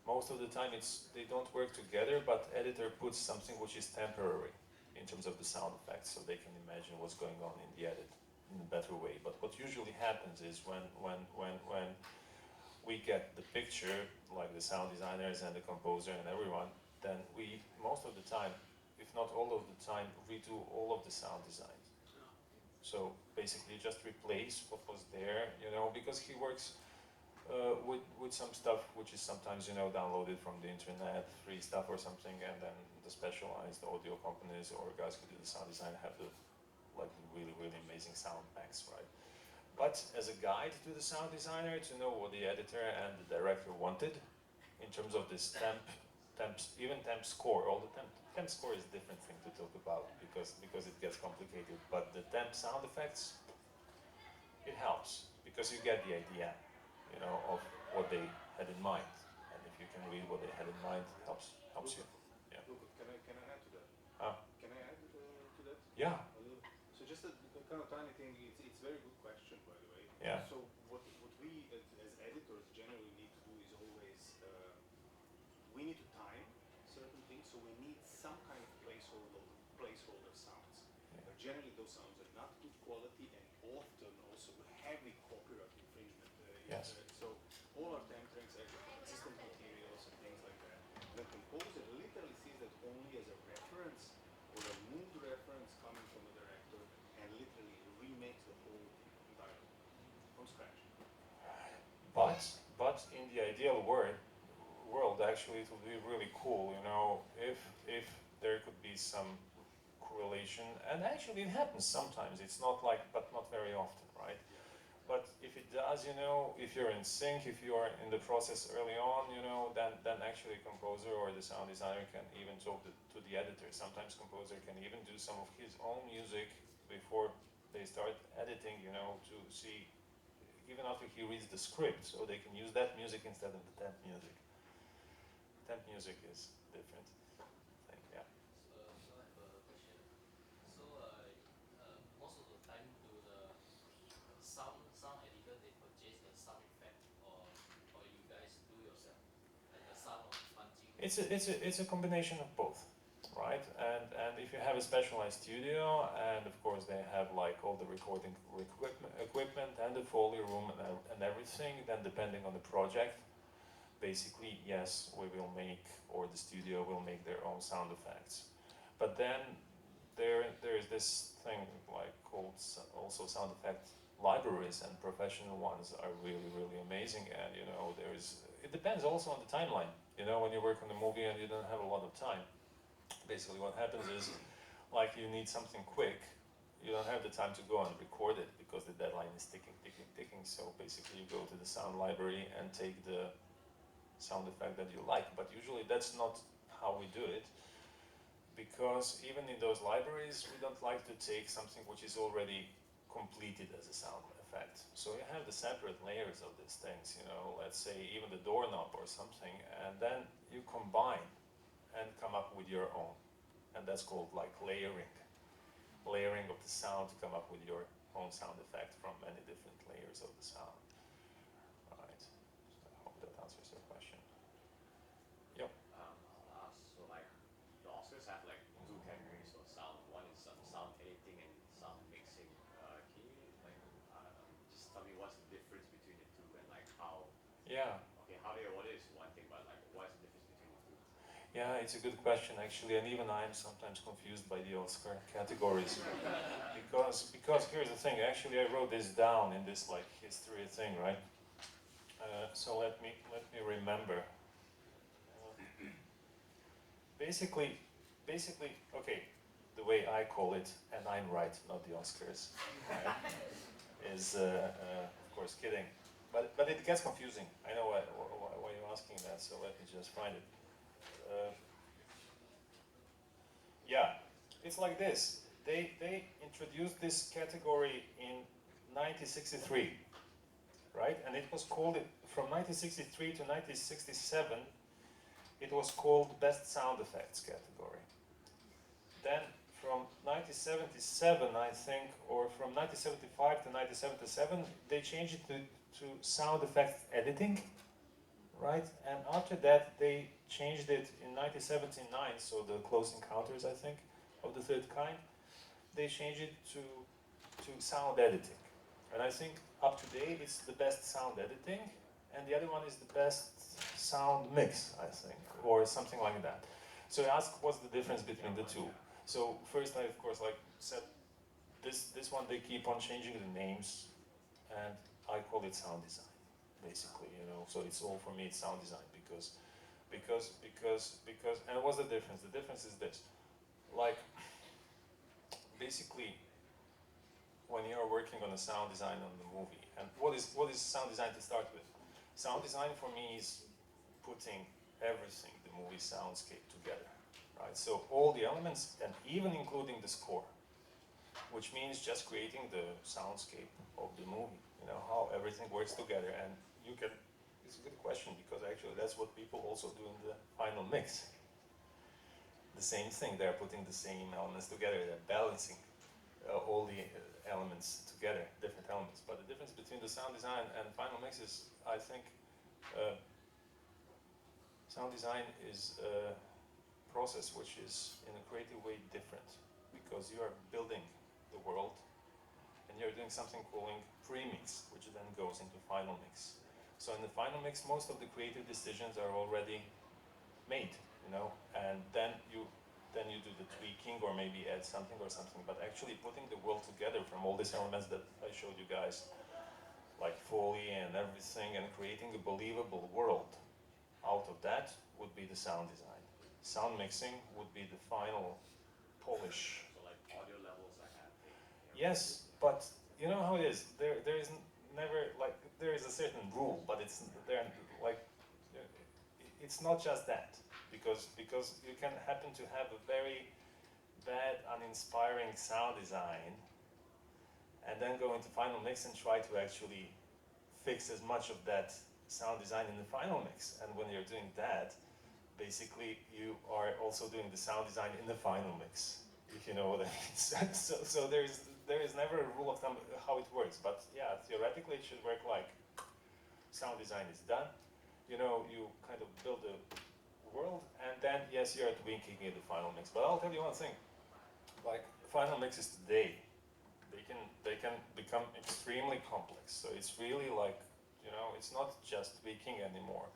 most of the time they don't work together, but editor puts something which is temporary in terms of the sound effects, so they can imagine what's going on in the edit in a better way. But what usually happens is when we get the picture, like the sound designers and the composer and everyone, then we, most of the time, if not all of the time, redo all of the sound designs. So basically just replace what was there, you know, because he works with some stuff which is sometimes, you know, downloaded from the internet, free stuff or something, and then the specialized audio companies or guys who do the sound design have the, like, really, really amazing sound packs, right? But as a guide to the sound designer to know what the editor and the director wanted in terms of this even temp score, all the temp score is a different thing to talk about because it gets complicated, but the temp sound effects, it helps because you get the idea, you know, of what they had in mind. And if you can read what they had in mind, it helps you. Yeah. Luka, can I add to that? Can I add to that? Yeah. So just a kind of tiny thing, it's a very good question, by the way. Yeah. So what we as editors generally need to do is always, we need to time certain things, so we need some kind of placeholder sounds. But generally those sounds are not good quality and often also heavy copyright infringement. Yes. So all our temp tracks are existing materials and things like that. The composer literally sees that only as a reference or a moved reference coming from the director and literally remakes the whole entire from scratch. But in the ideal world, actually, it would be really cool, you know, if there could be some correlation, and actually it happens sometimes. It's not like, but not very often, right? But if it does, you know, if you're in sync, if you are in the process early on, you know, then actually a composer or the sound designer can even talk to the editor. Sometimes composer can even do some of his own music before they start editing, you know, to see, even after he reads the script, so they can use that music instead of the temp music. Temp music is different thing, yeah. So I have a question. So most of the time, do the sound editor they purchase the sound effect, or you guys do yourself, like the sound of punching? It's a combination of both, right? And if you have a specialized studio, and of course they have like all the recording equipment and the Foley room and everything, then depending on the project, basically yes, we will make, or the studio will make their own sound effects. But then there is this thing like called also sound effect libraries, and professional ones are really, really amazing. And you know, it depends also on the timeline. You know, when you work on a movie and you don't have a lot of time, basically what happens is, like, you need something quick, you don't have the time to go and record it because the deadline is ticking. So basically you go to the sound library and take the sound effect that you like. But usually that's not how we do it, because even in those libraries we don't like to take something which is already completed as a sound effect. So you have the separate layers of these things, you know, let's say even the doorknob or something, and then you combine and come up with your own. And that's called like layering of the sound to come up with your own sound effect from many different layers of the sound. Right, so I hope that answers your question. Yep. I'll ask, so like, the Oscars have like two categories of sound. One is sound editing and sound mixing. Can you like, just tell me what's the difference between the two and like how? Yeah. Okay, how they order is one thing, but like what's the difference between the two? Yeah, it's a good question actually, and even I'm sometimes confused by the Oscar categories. because here's the thing, actually I wrote this down in this like history thing, right? So let me remember. Basically, okay, the way I call it, and I'm right, not the Oscars, right, is of course kidding, but it gets confusing. I know why you're asking that, so let me just find it. Yeah, it's like this. They introduced this category in 1963, right? And it was called, from 1963 to 1967, it was called Best Sound Effects category. Then from 1977, I think, or from 1975 to 1977, they changed it to sound effects editing, right? And after that, they changed it in 1979, so the Close Encounters, I think, of the Third Kind, they changed it to sound editing. And I think up to date, it's the best sound editing, and the other one is the best sound mix, I think, or something like that. So I asked what's the difference between the two. So first I, of course, like said, this one, they keep on changing the names, and I call it sound design, basically, you know. So it's all, for me, it's sound design, because, and what's the difference? The difference is this, like, basically, when you're working on a sound design on the movie, and what is sound design to start with? Sound design for me is putting everything, the movie soundscape, together, right? So all the elements, and even including the score, which means just creating the soundscape of the movie, you know, how everything works together. And you can, it's a good question, because actually that's what people also do in the final mix. The same thing, they're putting the same elements together, they're balancing all the elements together, different elements. But the difference between the sound design and final mix is, I think, sound design is a process which is in a creative way different, because you are building the world and you're doing something called pre-mix, which then goes into final mix. So in the final mix, most of the creative decisions are already made, you know, and then you do the tweaking, or maybe add something or something, but actually putting the world together from all these elements that I showed you guys, like Foley and everything, and creating a believable world out of that would be the sound design. Sound mixing would be the final polish. So like audio levels I have. Yes, but you know how it is. There is never, like, there is a certain rule, but it's there, like, it's not just that, because you can happen to have a very bad, uninspiring sound design, and then go into final mix and try to actually fix as much of that sound design in the final mix. And when you're doing that, basically you are also doing the sound design in the final mix, if you know what I mean. So there is never a rule of thumb how it works, but yeah, theoretically it should work like sound design is done, you know, you kind of build a world, and then yes, you're tweaking in the final mix. But I'll tell you one thing, like final mixes today, they can become extremely complex. So it's really like, you know, it's not just tweaking anymore.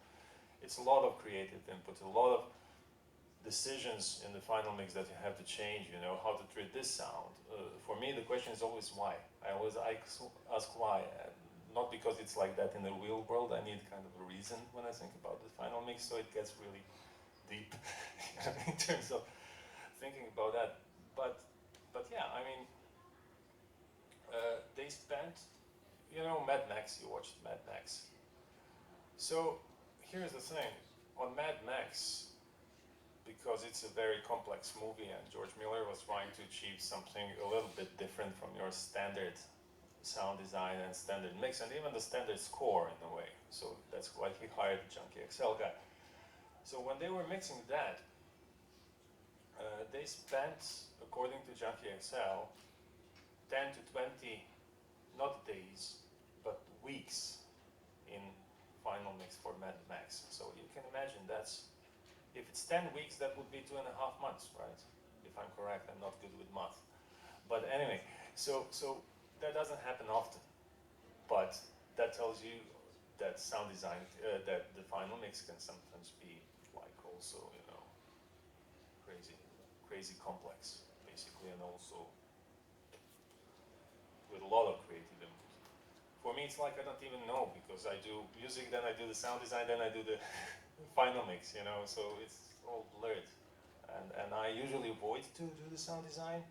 It's a lot of creative input, a lot of decisions in the final mix that you have to change, you know, how to treat this sound. For me, the question is always why. I always ask why. Not because it's like that in the real world. I need kind of a reason when I think about the final mix, so it gets really deep in terms of thinking about that. But yeah, I mean, they spent, you know, Mad Max, you watched Mad Max. So here's the thing, on Mad Max, because it's a very complex movie and George Miller was trying to achieve something a little bit different from your standard sound design and standard mix, and even the standard score in a way. So that's why he hired the Junkie XL guy. So when they were mixing that, they spent, according to Junkie XL, 10 to 20, not days, but weeks in final mix for Mad Max. So you can imagine that's, if it's 10 weeks, that would be 2.5 months, right? If I'm correct, I'm not good with math. But anyway, so that doesn't happen often. But that tells you that sound design, that the final mix can sometimes be like also, you know, crazy complex, basically, and also with a lot of creative input. For me, it's like I don't even know, because I do music, then I do the sound design, then I do the final mix, you know, so it's all blurred. And I usually avoid to do the sound design,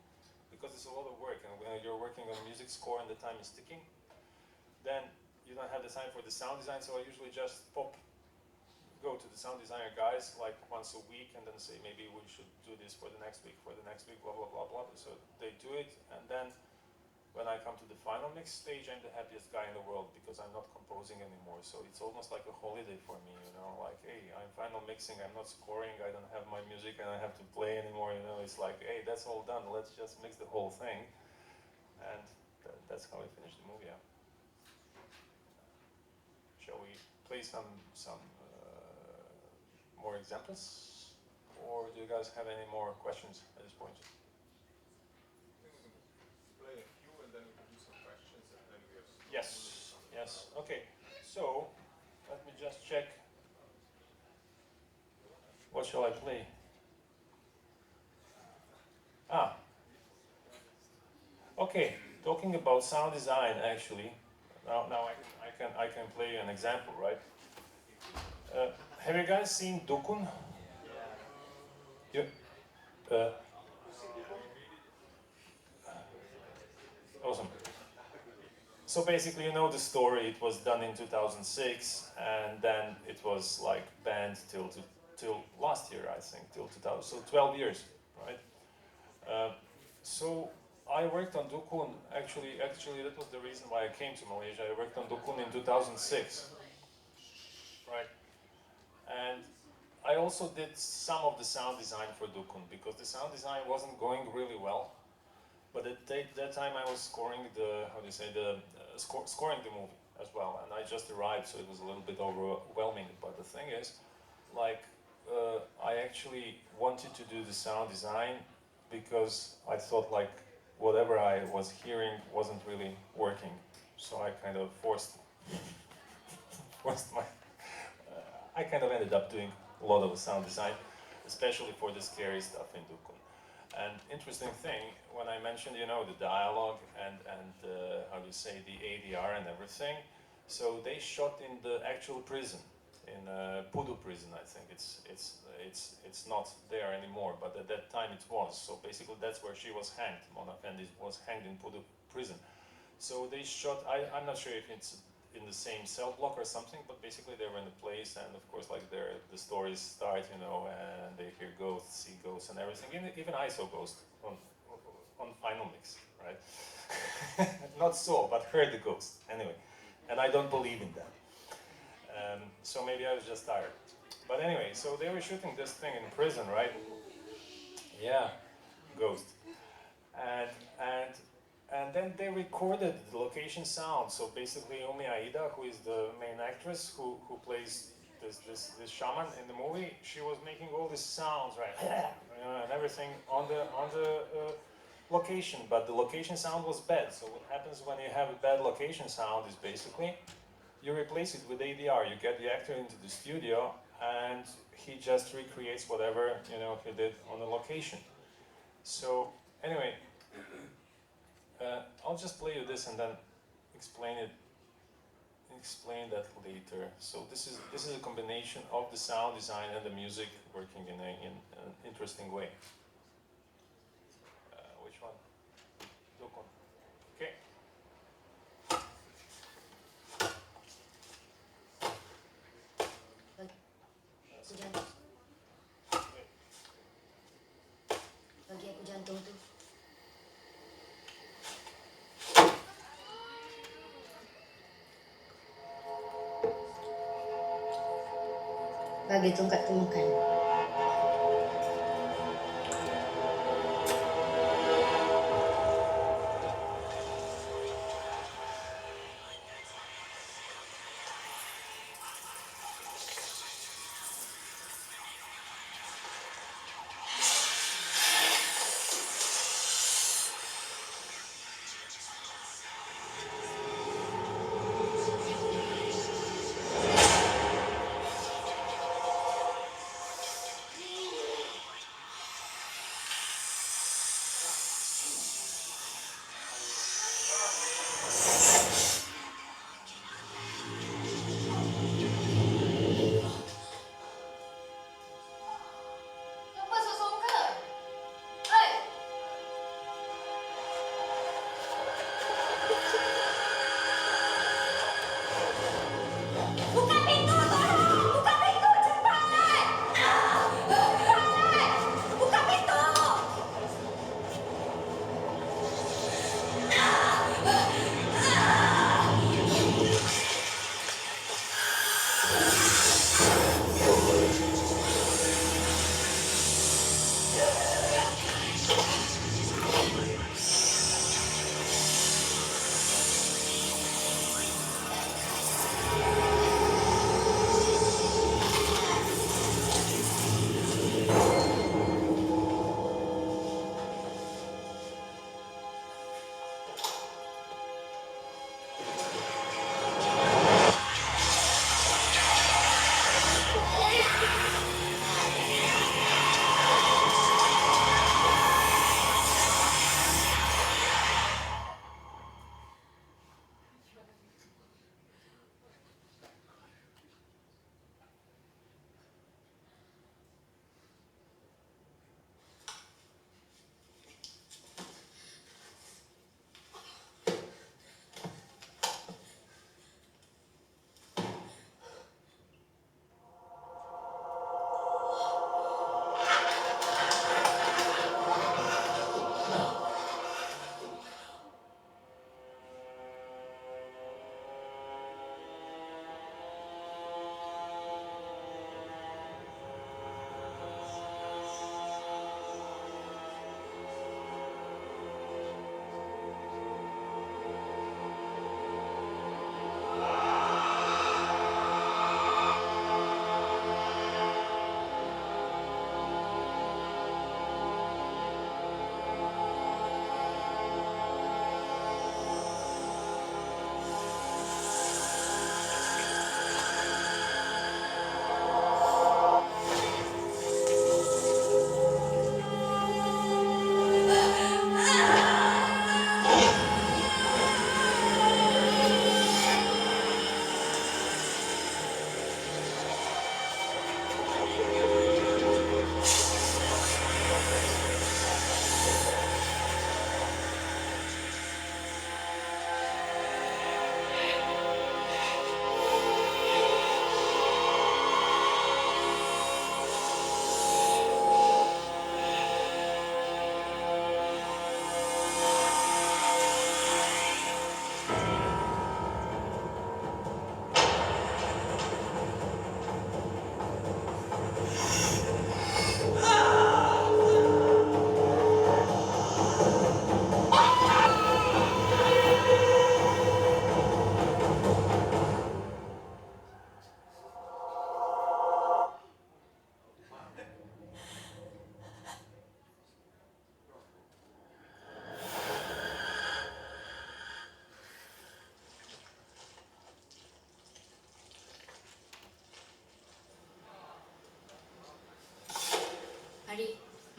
because it's a lot of work, and when you're working on a music score and the time is ticking, then you don't have the time for the sound design, so I usually just go to the sound designer guys like once a week and then say maybe we should do this for the next week, blah, blah, blah, blah. So they do it, and then when I come to the final mix stage, I'm the happiest guy in the world, because I'm not composing anymore. So it's almost like a holiday for me, you know, like, hey, I'm final mixing, I'm not scoring, I don't have my music and I have to play anymore, you know. It's like, hey, that's all done, let's just mix the whole thing. And that's how I finished the movie, yeah. Shall we play some more examples, or do you guys have any more questions at this point? Play a few and then we can do some questions and then we have some. Yes, okay. So, let me just check. What shall I play? Okay, talking about sound design, actually. Now I can play an example, right? Have you guys seen Dokun? Awesome. So basically, you know the story. It was done in 2006, and then it was like banned till last year, I think, till 2000. So 12 years, right? So I worked on Dokun. Actually, that was the reason why I came to Malaysia. I worked on Dokun in 2006, right? And I also did some of the sound design for Dokun, because the sound design wasn't going really well. But at that time I was scoring scoring the movie as well, and I just arrived, so it was a little bit overwhelming. But the thing is, like, I actually wanted to do the sound design because I thought like whatever I was hearing wasn't really working, so I kind of forced my. I kind of ended up doing a lot of the sound design, especially for the scary stuff in Dokun. And interesting thing, when I mentioned, you know, the dialogue and how do you say, the ADR and everything, so they shot in the actual prison, in Pudu prison, I think. It's not there anymore, but at that time it was. So basically that's where she was hanged. Mona Fendi was hanged in Pudu prison. So they shot, I'm not sure if it's in the same cell block or something, but basically they were in the place, and of course, like the stories start, you know, and they hear ghosts, see ghosts and everything. Even I saw ghosts on final mix, right? Not saw, but heard the ghost anyway. And I don't believe in that. So maybe I was just tired. But anyway, so they were shooting this thing in prison, right? Yeah, ghost. And then they recorded the location sound. So basically, Umi Aida, who is the main actress, who plays this shaman in the movie, she was making all these sounds, right, and everything on the location. But the location sound was bad. So what happens when you have a bad location sound is basically you replace it with ADR. You get the actor into the studio, and he just recreates whatever, you know, he did on the location. So anyway. I'll just play you this and then explain that later. So this is a combination of the sound design and the music working in an interesting way. Which one? Dokun. Okay. Bagi aku jantung tu. Bagi tongkat temukan.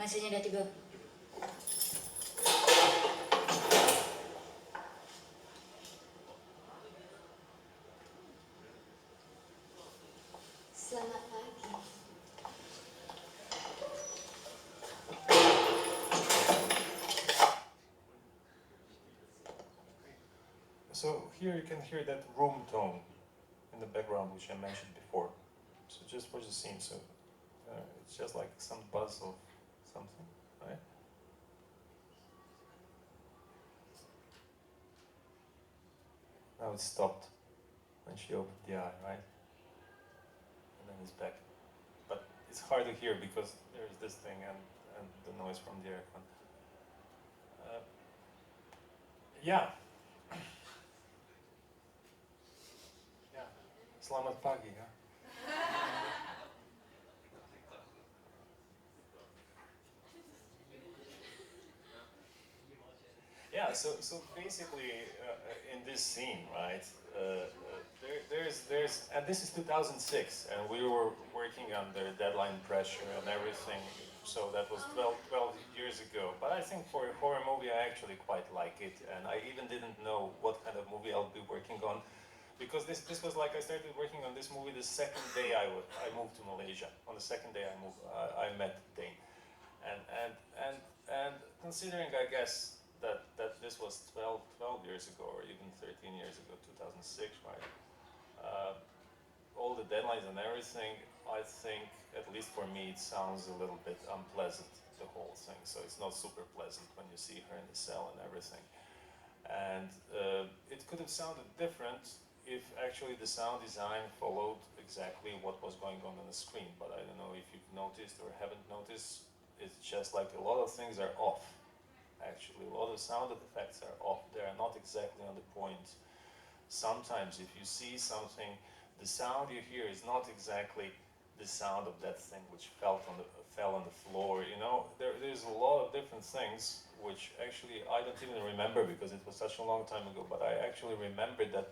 Masanya dah tiba. Selamat pagi. So here you can hear that room tone in the background, which I mentioned before. So just watch the scene. So it's just like some buzz of something, right? Now it stopped when she opened the eye, right? And then it's back. But it's hard to hear because there's this thing and the noise from the aircon. Yeah. Yeah. Selamat pagi, huh? Yeah, so basically in this scene, right, there's, and this is 2006, and we were working under deadline pressure and everything, so that was 12 years ago. But I think for a horror movie, I actually quite like it, and I even didn't know what kind of movie I'll be working on, because this was like I started working on this movie the second day I moved to Malaysia. On the second day I met Dane, and considering, I guess, that this was 12 years ago, or even 13 years ago, 2006, right? All the deadlines and everything, I think, at least for me, it sounds a little bit unpleasant, the whole thing. So it's not super pleasant when you see her in the cell and everything. And it could have sounded different if actually the sound design followed exactly what was going on the screen. But I don't know if you've noticed or haven't noticed, it's just like a lot of things are off. Actually, a lot of sound effects are off. They are not exactly on the point. Sometimes if you see something, the sound you hear is not exactly the sound of that thing which fell on the floor. You know, there's a lot of different things which actually I don't even remember because it was such a long time ago, but I actually remember that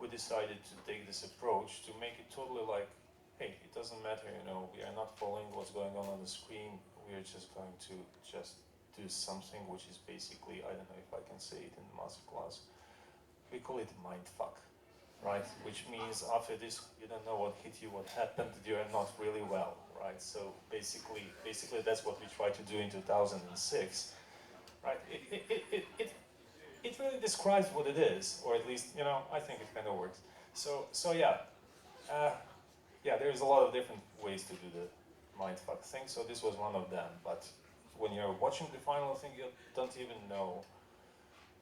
we decided to take this approach to make it totally like, hey, it doesn't matter, you know, we are not following what's going on the screen, we are just going to just do something which is basically, I don't know if I can say it in the masterclass, we call it mindfuck, right? Which means after this, you don't know what hit you, what happened, you are not really well, right? So basically that's what we tried to do in 2006, right? It really describes what it is, or at least, you know, I think it kind of works. So yeah, yeah, there's a lot of different ways to do the mindfuck thing, so this was one of them, but when you're watching the final thing, you don't even know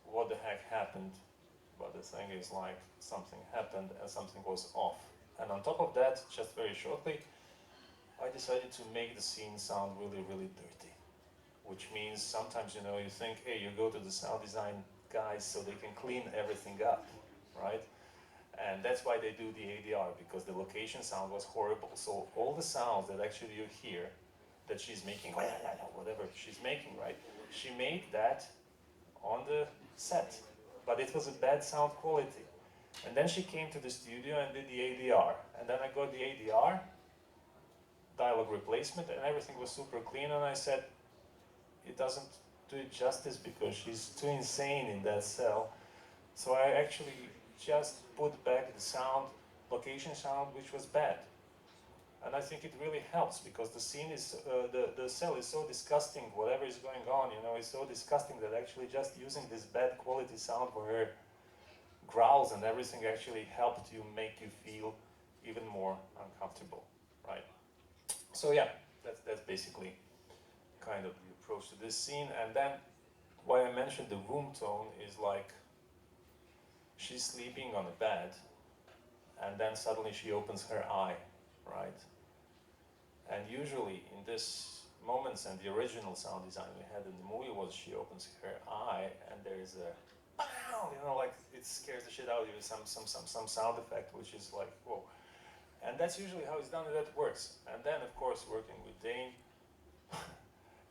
what the heck happened, but the thing is like, something happened and something was off. And on top of that, just very shortly, I decided to make the scene sound really, really dirty. Which means sometimes, you know, you think, hey, you go to the sound design guys so they can clean everything up, right? And that's why they do the ADR, because the location sound was horrible. So all the sounds that actually you hear, that she's making, whatever she's making, right? She made that on the set, but it was a bad sound quality. And then she came to the studio and did the ADR. And then I got the ADR, dialogue replacement, and everything was super clean, and I said, it doesn't do it justice because she's too insane in that cell. So I actually just put back the sound, location sound, which was bad. And I think it really helps because the scene is, the cell is so disgusting, whatever is going on, you know, is so disgusting that actually just using this bad quality sound for her growls and everything actually helped you, make you feel even more uncomfortable, right? So yeah, that's basically kind of the approach to this scene. And then why I mentioned the room tone is like, she's sleeping on a bed and then suddenly she opens her eye, right? And usually in this moments, and the original sound design we had in the movie was she opens her eye and there is a, you know, like it scares the shit out of you, some sound effect, which is like, whoa. And that's usually how it's done, and that works. And then of course working with Dane,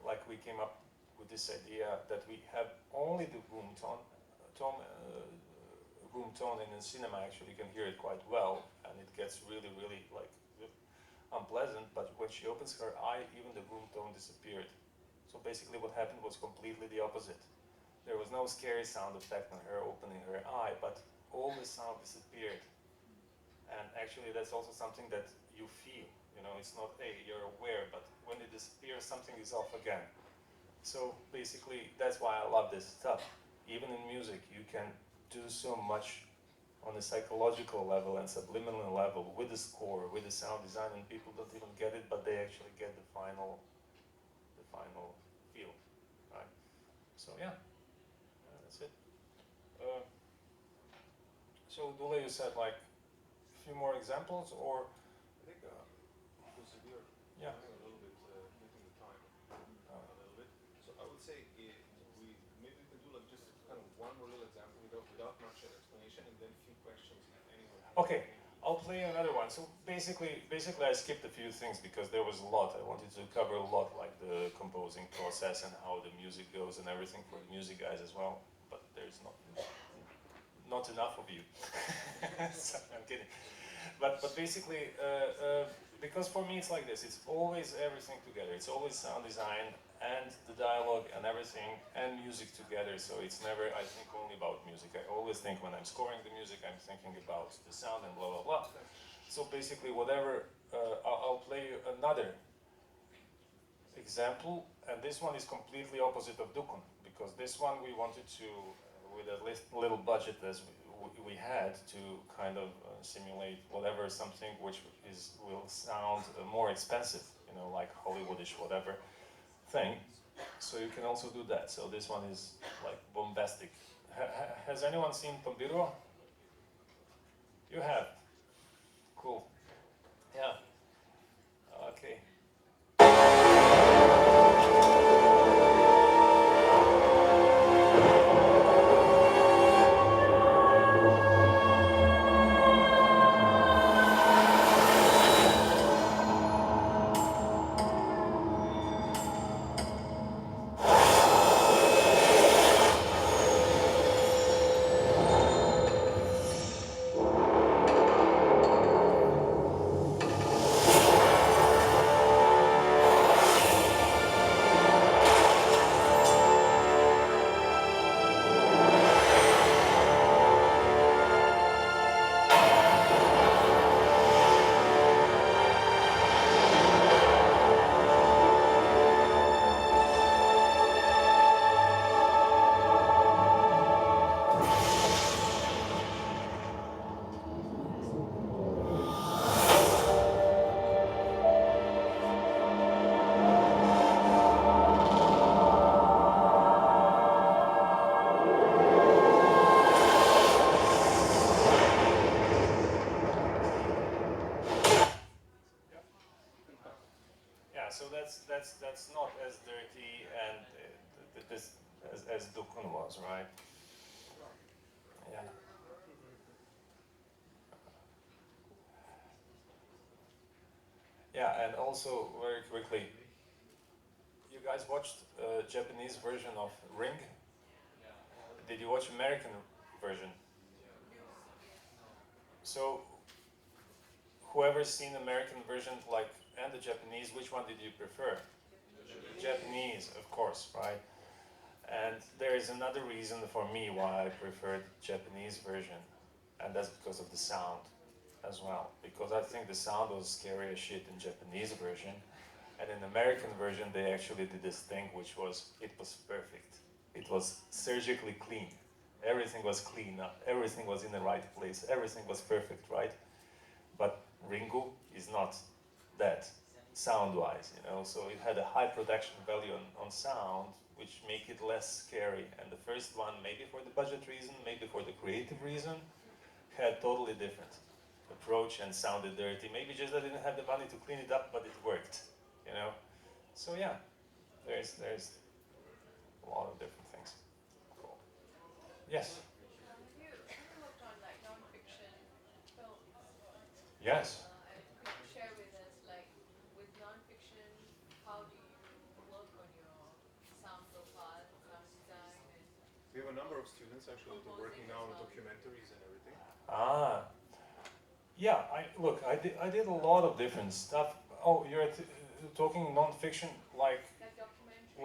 like we came up with this idea that we have only the room tone, and in cinema actually you can hear it quite well, and it gets really, really like unpleasant, but when she opens her eye, even the room tone disappeared. So basically what happened was completely the opposite. There was no scary sound effect on her opening her eye, but all the sound disappeared. And actually that's also something that you feel, you know, it's not, hey, you're aware, but when it disappears, something is off again. So basically, that's why I love this stuff. Even in music, you can do so much on a psychological level and subliminal level with the score, with the sound design, and people don't even get it, but they actually get the final feel, right? So yeah, that's it. So Dule, you said like a few more examples, or I think because we are yeah, running a little bit, hitting the time a little bit. So I would say maybe we can do like just kind of one more little example without much explanation, and then a few questions if anyone. Okay, I'll play another one. So basically I skipped a few things because there was a lot. I wanted to cover a lot, like the composing process and how the music goes and everything for the music guys as well. But there's not enough of you. So, I'm kidding. But basically, because for me it's like this. It's always everything together. It's always sound design and the dialogue and everything and music together. So it's never, I think, only about music. I always think when I'm scoring the music, I'm thinking about the sound and blah, blah, blah. So basically whatever, I'll play you another example. And this one is completely opposite of Dukun, because this one we wanted to, with a little budget as we had, to kind of simulate whatever, something which will sound more expensive, you know, like Hollywoodish, whatever thing. So you can also do that. So this one is like bombastic. Has anyone seen Tombiro? You have? Cool. Yeah. Okay. So that's not as dirty and this as Dukun was, right? Yeah. Yeah, and also very quickly, you guys watched Japanese version of Ring? Did you watch American version? So whoever's seen American version, like, and the Japanese, which one did you prefer? Japanese, of course, right? And there is another reason for me why I preferred Japanese version, and that's because of the sound as well. Because I think the sound was scary as shit in Japanese version, and in American version they actually did this thing which was, it was perfect. It was surgically clean. Everything was clean up, everything was in the right place, everything was perfect, right? But Ringu is not that sound-wise, you know, so it had a high production value on sound, which make it less scary. And the first one, maybe for the budget reason, maybe for the creative reason, had totally different approach and sounded dirty. Maybe just I didn't have the money to clean it up, but it worked, you know. So yeah, there's a lot of different things. Cool. Yes. Have you worked on like non-fiction films? Yes. And could you share with us, like, with non-fiction, how do you work on your sound profile, sound design, and We have a number of students actually that are working now on documentaries and everything. Yeah, I did a lot of different stuff. Oh, you're talking non-fiction, like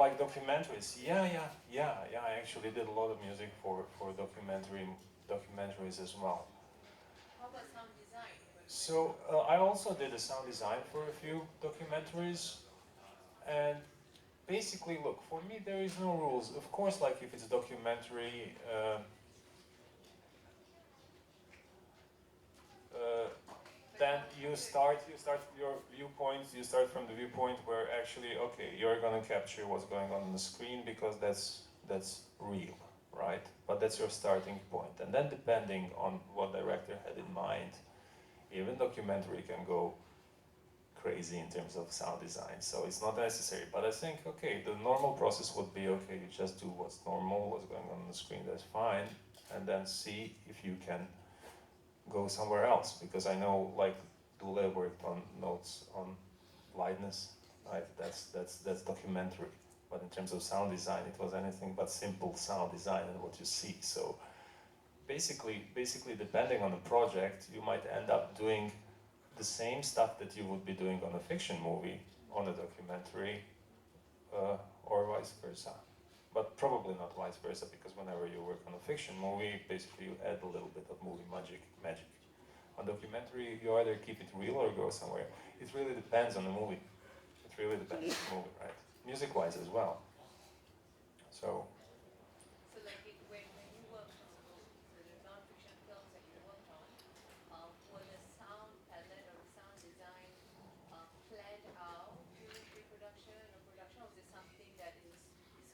like documentaries. Yeah. I actually did a lot of music for documentaries as well. How about sound design? So I also did a sound design for a few documentaries, and basically, look, for me there is no rules. Of course, like if it's a documentary, then you start your viewpoint. You start from the viewpoint where actually, okay, you're gonna capture what's going on the screen because that's real, right? But that's your starting point, and then depending on what director had in mind, even documentary can go crazy in terms of sound design. So it's not necessary. But I think, okay, the normal process would be, okay, you just do what's normal, what's going on the screen, that's fine, and then see if you can go somewhere else. Because I know, like, Dule worked on notes on lightness, right? That's documentary. But in terms of sound design, it was anything but simple sound design and what you see. So basically, depending on the project, you might end up doing the same stuff that you would be doing on a fiction movie, on a documentary, or vice versa. But probably not vice versa, because whenever you work on a fiction movie, basically you add a little bit of movie magic. On documentary, you either keep it real or go somewhere. It really depends on the movie. It really depends on the movie, right? Music-wise as well. So like when you worked on the non-fiction films that you worked on, were the sound palette or the sound design planned out during pre-production or production, or is it something that is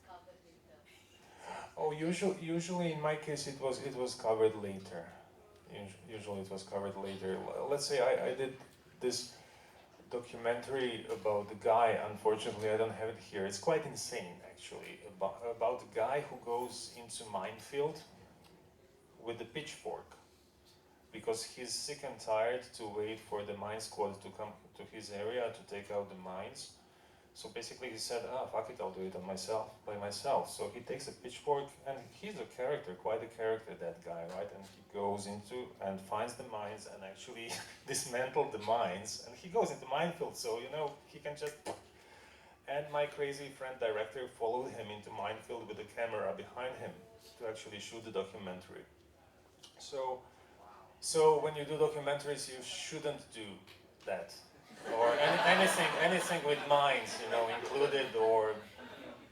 covered later? oh, usually in my case it was covered later. Usually it was covered later. Let's say I did this documentary about the guy. Unfortunately, I don't have it here. It's quite insane, actually, about a guy who goes into minefield with a pitchfork because he's sick and tired to wait for the mine squad to come to his area to take out the mines. So basically he said, fuck it, I'll do it by myself. So he takes a pitchfork, and he's a character, quite a character, that guy, right? And he goes into and finds the mines and actually dismantled the mines. And he goes into minefield, so, you know, he can just... And my crazy friend director followed him into minefield with a camera behind him to actually shoot the documentary. So when you do documentaries, you shouldn't do that. Or anything with mines, you know, included, or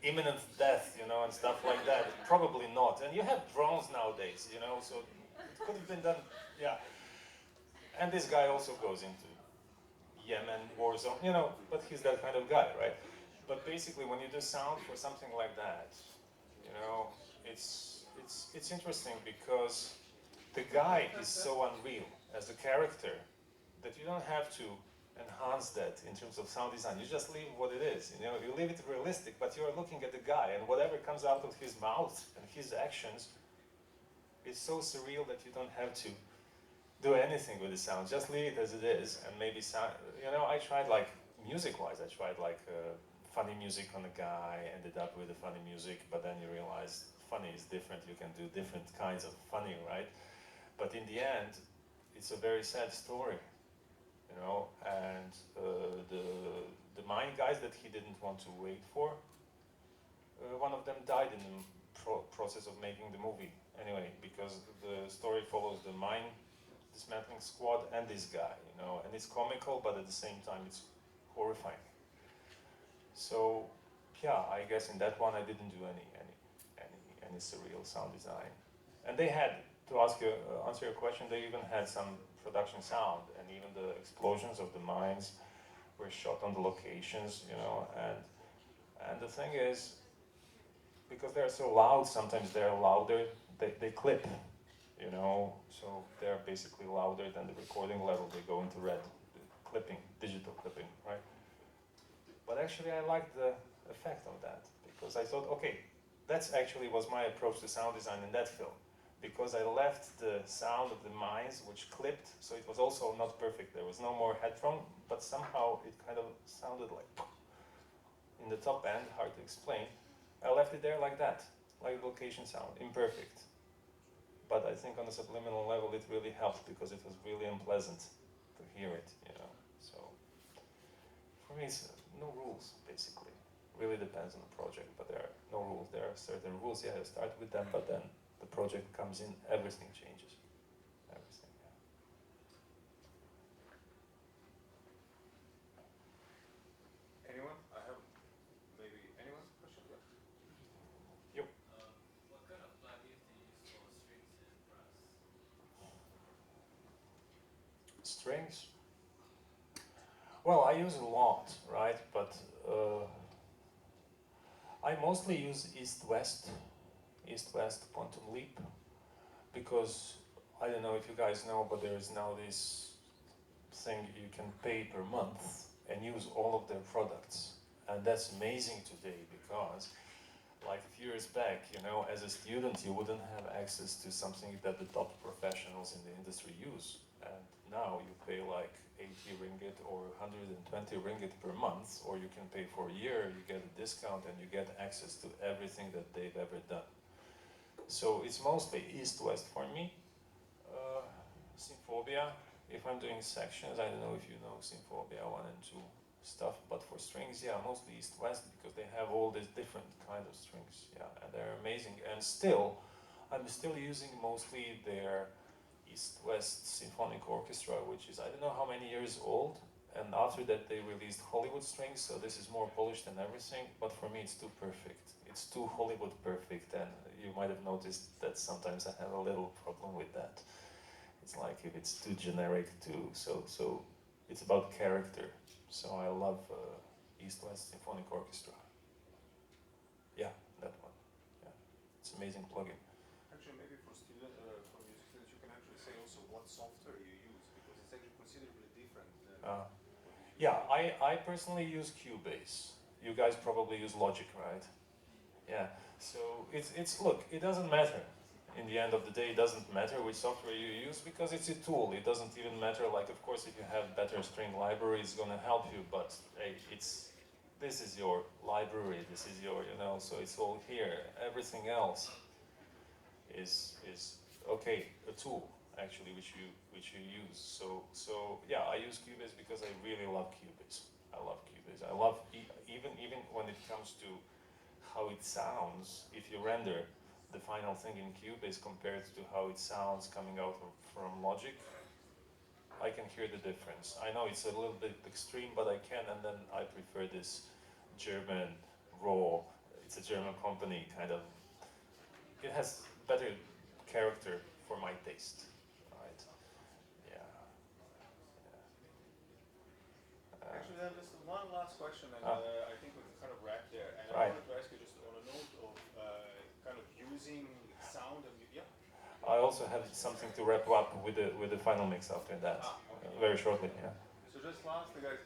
imminent death, you know, and stuff like that. Probably not. And you have drones nowadays, you know, so it could have been done, yeah. And this guy also goes into Yemen war zone, you know, but he's that kind of guy, right? But basically, when you do sound for something like that, you know, it's interesting because the guy is so unreal as a character that you don't have to enhance that in terms of sound design. You just leave what it is. You know, you leave it realistic, but you're looking at the guy, and whatever comes out of his mouth and his actions is so surreal that you don't have to do anything with the sound. Just leave it as it is, and maybe sound. You know, I tried, like, music-wise, I tried like funny music on a guy, ended up with the funny music, but then you realize funny is different. You can do different kinds of funny, right? But in the end, it's a very sad story. You know, and the mine guys that he didn't want to wait for, one of them died in the process of making the movie. Anyway, because the story follows the mine dismantling squad and this guy, you know, and it's comical, but at the same time it's horrifying. So, yeah, I guess in that one I didn't do any surreal sound design. And they had, to answer your question, they even had some production sound, and even the explosions of the mines were shot on the locations, you know, and the thing is, because they're so loud, sometimes they're louder, they clip, you know, so they're basically louder than the recording level, they go into red, clipping, digital clipping, right? But actually I liked the effect of that, because I thought, okay, that's actually was my approach to sound design in that film. Because I left the sound of the mines, which clipped, so it was also not perfect. There was no more headphone, but somehow it kind of sounded like in the top end, hard to explain. I left it there like that, like location sound, imperfect. But I think on a subliminal level it really helped because it was really unpleasant to hear it, you know. So for me it's no rules, basically. Really depends on the project, but there are no rules. There are certain rules. Yeah, you start with them, but then the project comes in, everything changes. Everything. Yeah. Anyone? I have maybe anyone question? Yeah. Yep. What kind of plugins do you use for strings and brass? Strings. Well, I use a lot, right? But I mostly use East-West quantum leap, because I don't know if you guys know, but there is now this thing you can pay per month and use all of their products, and that's amazing today because, like a few years back, you know, as a student you wouldn't have access to something that the top professionals in the industry use, and now you pay like 80 ringgit or 120 ringgit per month, or you can pay for a year, you get a discount and you get access to everything that they've ever done. So it's mostly East-West for me. Synphobia, if I'm doing sections, I don't know if you know Synphobia 1 and 2 stuff, but for strings, yeah, mostly East-West, because they have all these different kind of strings, yeah, and they're amazing. And still, I'm still using mostly their East-West Symphonic Orchestra, which is, I don't know how many years old, and after that they released Hollywood strings, so this is more polished and everything, but for me it's too perfect. It's too Hollywood perfect, and you might have noticed that sometimes I have a little problem with that. It's like if it's too generic, so it's about character. So I love East-West Symphonic Orchestra. Yeah, that one. Yeah, it's an amazing plugin. Actually, maybe for music students, you can actually say also what software you use, because it's actually considerably different than Yeah, I personally use Cubase. You guys probably use Logic, right? Yeah. So it's look, it doesn't matter. In the end of the day, it doesn't matter which software you use because it's a tool. It doesn't even matter, like, of course, if you have better string library, it's gonna help you, but hey, this is your library, this is your, you know, so it's all here. Everything else is okay, a tool actually which you use. So yeah, I use Cubase because I really love Cubase. I love Cubase. I love even when it comes to how it sounds. If you render the final thing in Cubase compared to how it sounds coming out from Logic, I can hear the difference. I know it's a little bit extreme, but I can, and then I prefer this German raw. It's a German company, kind of. It has better character for my taste, right? Yeah. Actually, then just one last question, and I think we can kind of wrap there. And Right. I wanted to ask you just on a note of kind of using sound and yeah. I also have something to wrap up with the final mix after that, Okay. very shortly. Yeah. So just lastly, guys,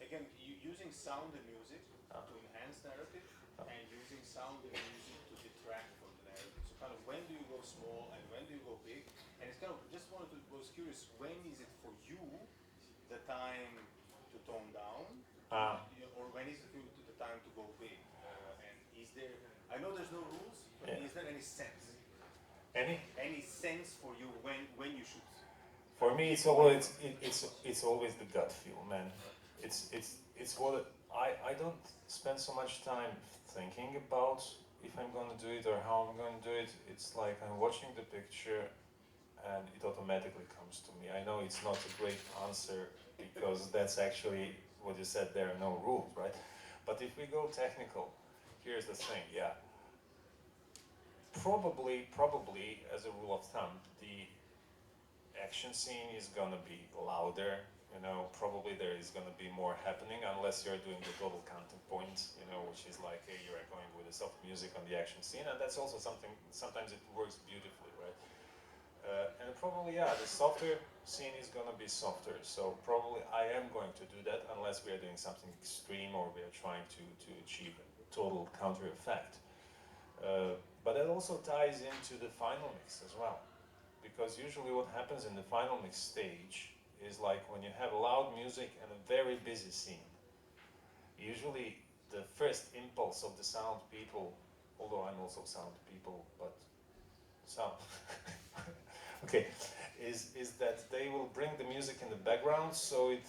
again, using sound and music to enhance narrative, and using sound and music to detract from the narrative. So kind of when do you go small and when do you go big? And it's kind of just was curious, when is it for you the time to tone down, or when is it the time to go big? And is there? I know there's no rules, but is there any sense? Any sense for you when you should? For me, it's always the gut feel, man. It's what I don't spend so much time thinking about if I'm going to do it or how I'm going to do it. It's like I'm watching the picture and it automatically comes to me. I know it's not a great answer because that's actually what you said, there are no rules, right? But if we go technical, here's the thing, yeah. Probably, as a rule of thumb, the action scene is gonna be louder, you know, probably there is gonna be more happening unless you're doing the total counterpoint, you know, which is like, hey, you're going with the soft music on the action scene, and that's also something, sometimes it works beautifully, right? And probably, yeah, the softer scene is gonna be softer, so probably I am going to do that unless we are doing something extreme or we are trying to achieve a total counter effect. But that also ties into the final mix as well. Because usually what happens in the final mix stage is like when you have loud music and a very busy scene. Usually the first impulse of the sound people, although I'm also sound people, but sound, okay, is that they will bring the music in the background so it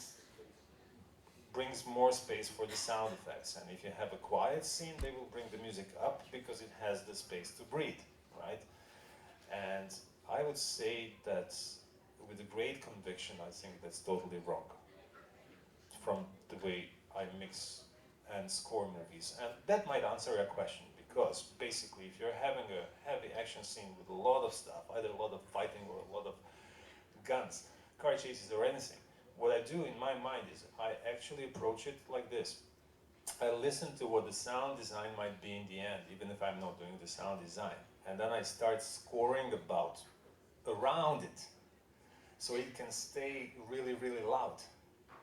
brings more space for the sound effects. And if you have a quiet scene, they will bring the music up because it has the space to breathe, right? And I would say that with a great conviction, I think that's totally wrong from the way I mix and score movies. And that might answer your question, because basically if you're having a heavy action scene with a lot of stuff, either a lot of fighting or a lot of guns, car chases or anything, what I do in my mind is I actually approach it like this. I listen to what the sound design might be in the end, even if I'm not doing the sound design. And then I start scoring around it, so it can stay really, really loud,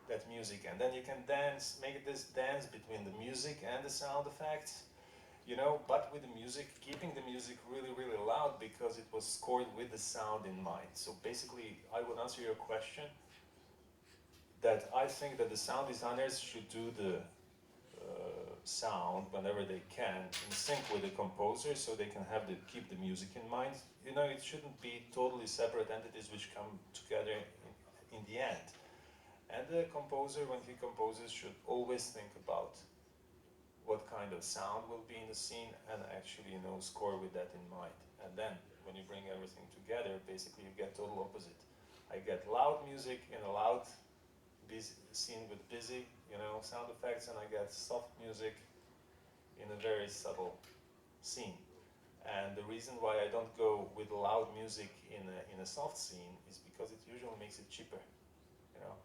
that music. And then you can dance, make this dance between the music and the sound effects, you know, but with the music, keeping the music really, really loud because it was scored with the sound in mind. So basically, I would answer your question that I think that the sound designers should do the sound whenever they can in sync with the composer, so they can keep the music in mind. You know, it shouldn't be totally separate entities which come together in the end. And the composer, when he composes, should always think about what kind of sound will be in the scene and actually, you know, score with that in mind. And then when you bring everything together, basically you get total opposite. I get loud music in a loud scene with busy, you know, sound effects, and I get soft music in a very subtle scene. And the reason why I don't go with loud music in a soft scene is because it usually makes it cheaper, you know.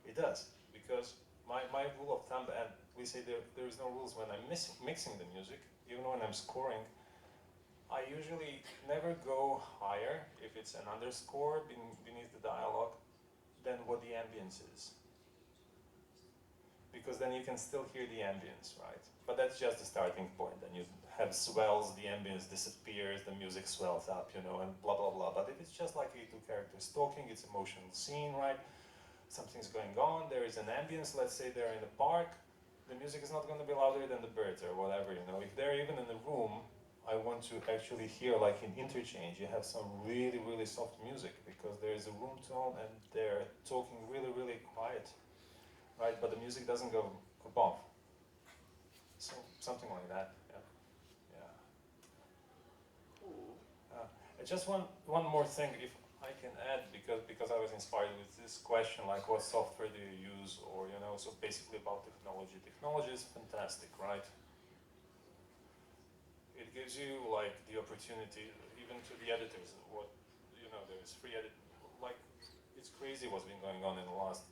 It does, because my rule of thumb, and we say there is no rules when I'm mixing the music, even when I'm scoring, I usually never go higher if it's an underscore beneath the dialogue than what the ambience is. Because then you can still hear the ambience, right? But that's just the starting point. Then you have swells, the ambience disappears, the music swells up, you know, and blah, blah, blah. But if it's just like two characters talking, it's emotional scene, right? Something's going on, there is an ambience, let's say they're in a park, the music is not going to be louder than the birds or whatever, you know. If they're even in the room, I want to actually hear, like in Interchange, you have some really, really soft music because there is a room tone and they're talking really, really quiet. Right, but the music doesn't go above. So something like that. Yeah. Just one more thing, if I can add, because I was inspired with this question, like what software do you use, or you know, so basically about technology. Technology is fantastic, right? It gives you like the opportunity, even to the editors. What you know, there's free edit. Like it's crazy what's been going on in the last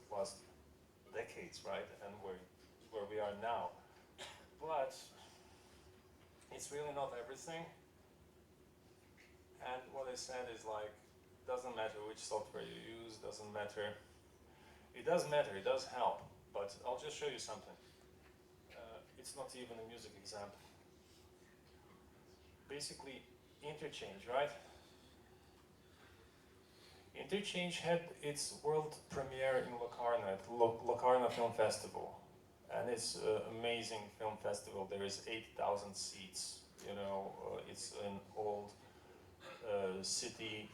decades, right, and where we are now. But it's really not everything. And what I said is like, doesn't matter which software you use, doesn't matter. It does matter, it does help, but I'll just show you something. It's not even a music example. Basically, Interchange, right? Interchange had its world premiere in Locarno, at Locarno Film Festival. And it's an amazing film festival. There is 8,000 seats, you know, it's an old city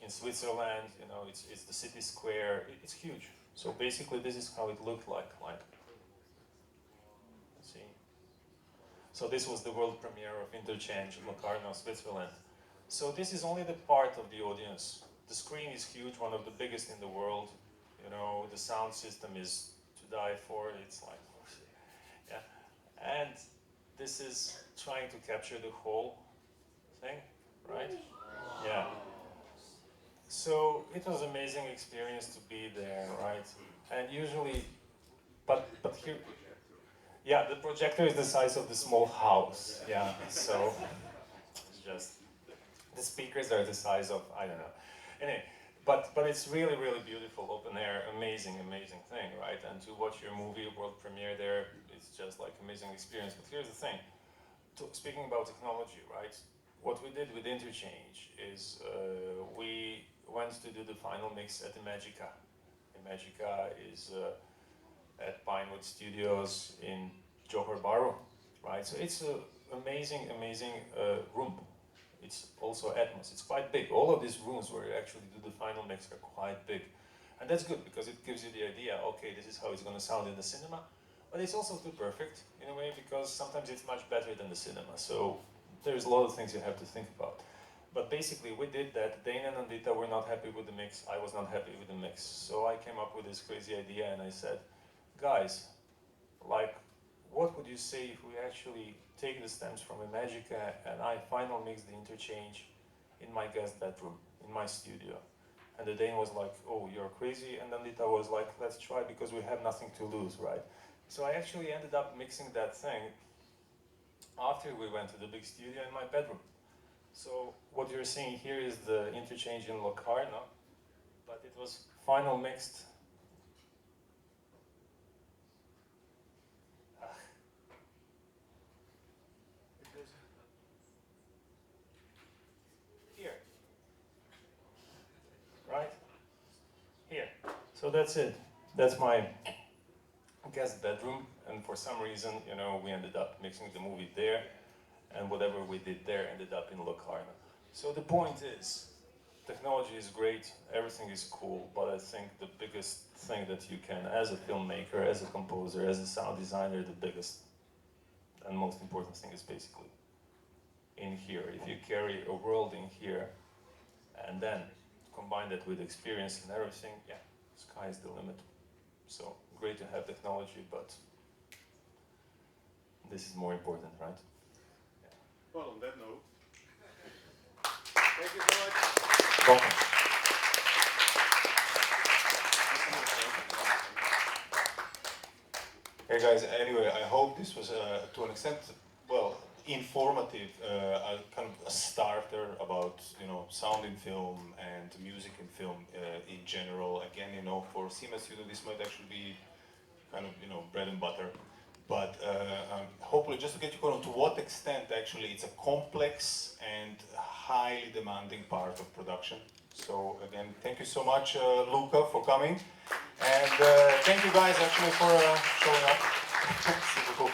in Switzerland, you know, it's the city square, it's huge. So basically this is how it looked like, see? So this was the world premiere of Interchange, Locarno, Switzerland. So this is only the part of the audience. The screen is huge, one of the biggest in the world. You know, the sound system is to die for. It's like, yeah. And this is trying to capture the whole thing, right? Yeah. So it was an amazing experience to be there, right? And usually, but here, yeah, the projector is the size of the small house. Yeah, so it's just. The speakers are the size of, I don't know. Anyway, but it's really, really beautiful, open air, amazing thing, right? And to watch your movie world premiere there, it's just like amazing experience. But here's the thing, speaking about technology, right? What we did with Interchange is we went to do the final mix at Imagica. Imagica is at Pinewood Studios in Johor Bahru, right? So it's an amazing room. It's also Atmos, it's quite big. All of these rooms where you actually do the final mix are quite big. And that's good because it gives you the idea, okay, this is how it's going to sound in the cinema. But it's also too perfect in a way because sometimes it's much better than the cinema. So there's a lot of things you have to think about. But basically we did that. Dane and Andita were not happy with the mix. I was not happy with the mix. So I came up with this crazy idea and I said, guys, like, what would you say if we actually take the stems from Imagica and I final mix the interchange in my guest bedroom, in my studio? And the Dane was like, oh, you're crazy. And Andita was like, let's try because we have nothing to lose, right? So I actually ended up mixing that thing after we went to the big studio in my bedroom. So what you're seeing here is the interchange in Locarno, but it was final mixed. Here. Right? Here. So that's it. That's my guest bedroom, and for some reason, you know, we ended up mixing the movie there, and whatever we did there ended up in Locarno. So the point is, technology is great, everything is cool, but I think the biggest thing that you can, as a filmmaker, as a composer, as a sound designer, the biggest and most important thing is basically in here. If you carry a world in here, and then combine that with experience and everything, yeah, sky is the limit. So great to have technology, but this is more important, right? Yeah. Well, on that note, thank you so much. Welcome. Hey guys, anyway, I hope this was to an extent, well, informative, kind of a starter about, you know, sound in film and music in film in general. Again, you know, for CMA students, this might actually be kind of, you know, bread and butter. But hopefully just to get you going to what extent actually it's a complex and highly demanding part of production. So again, thank you so much, Luka, for coming. And thank you guys actually for showing up. Super cool.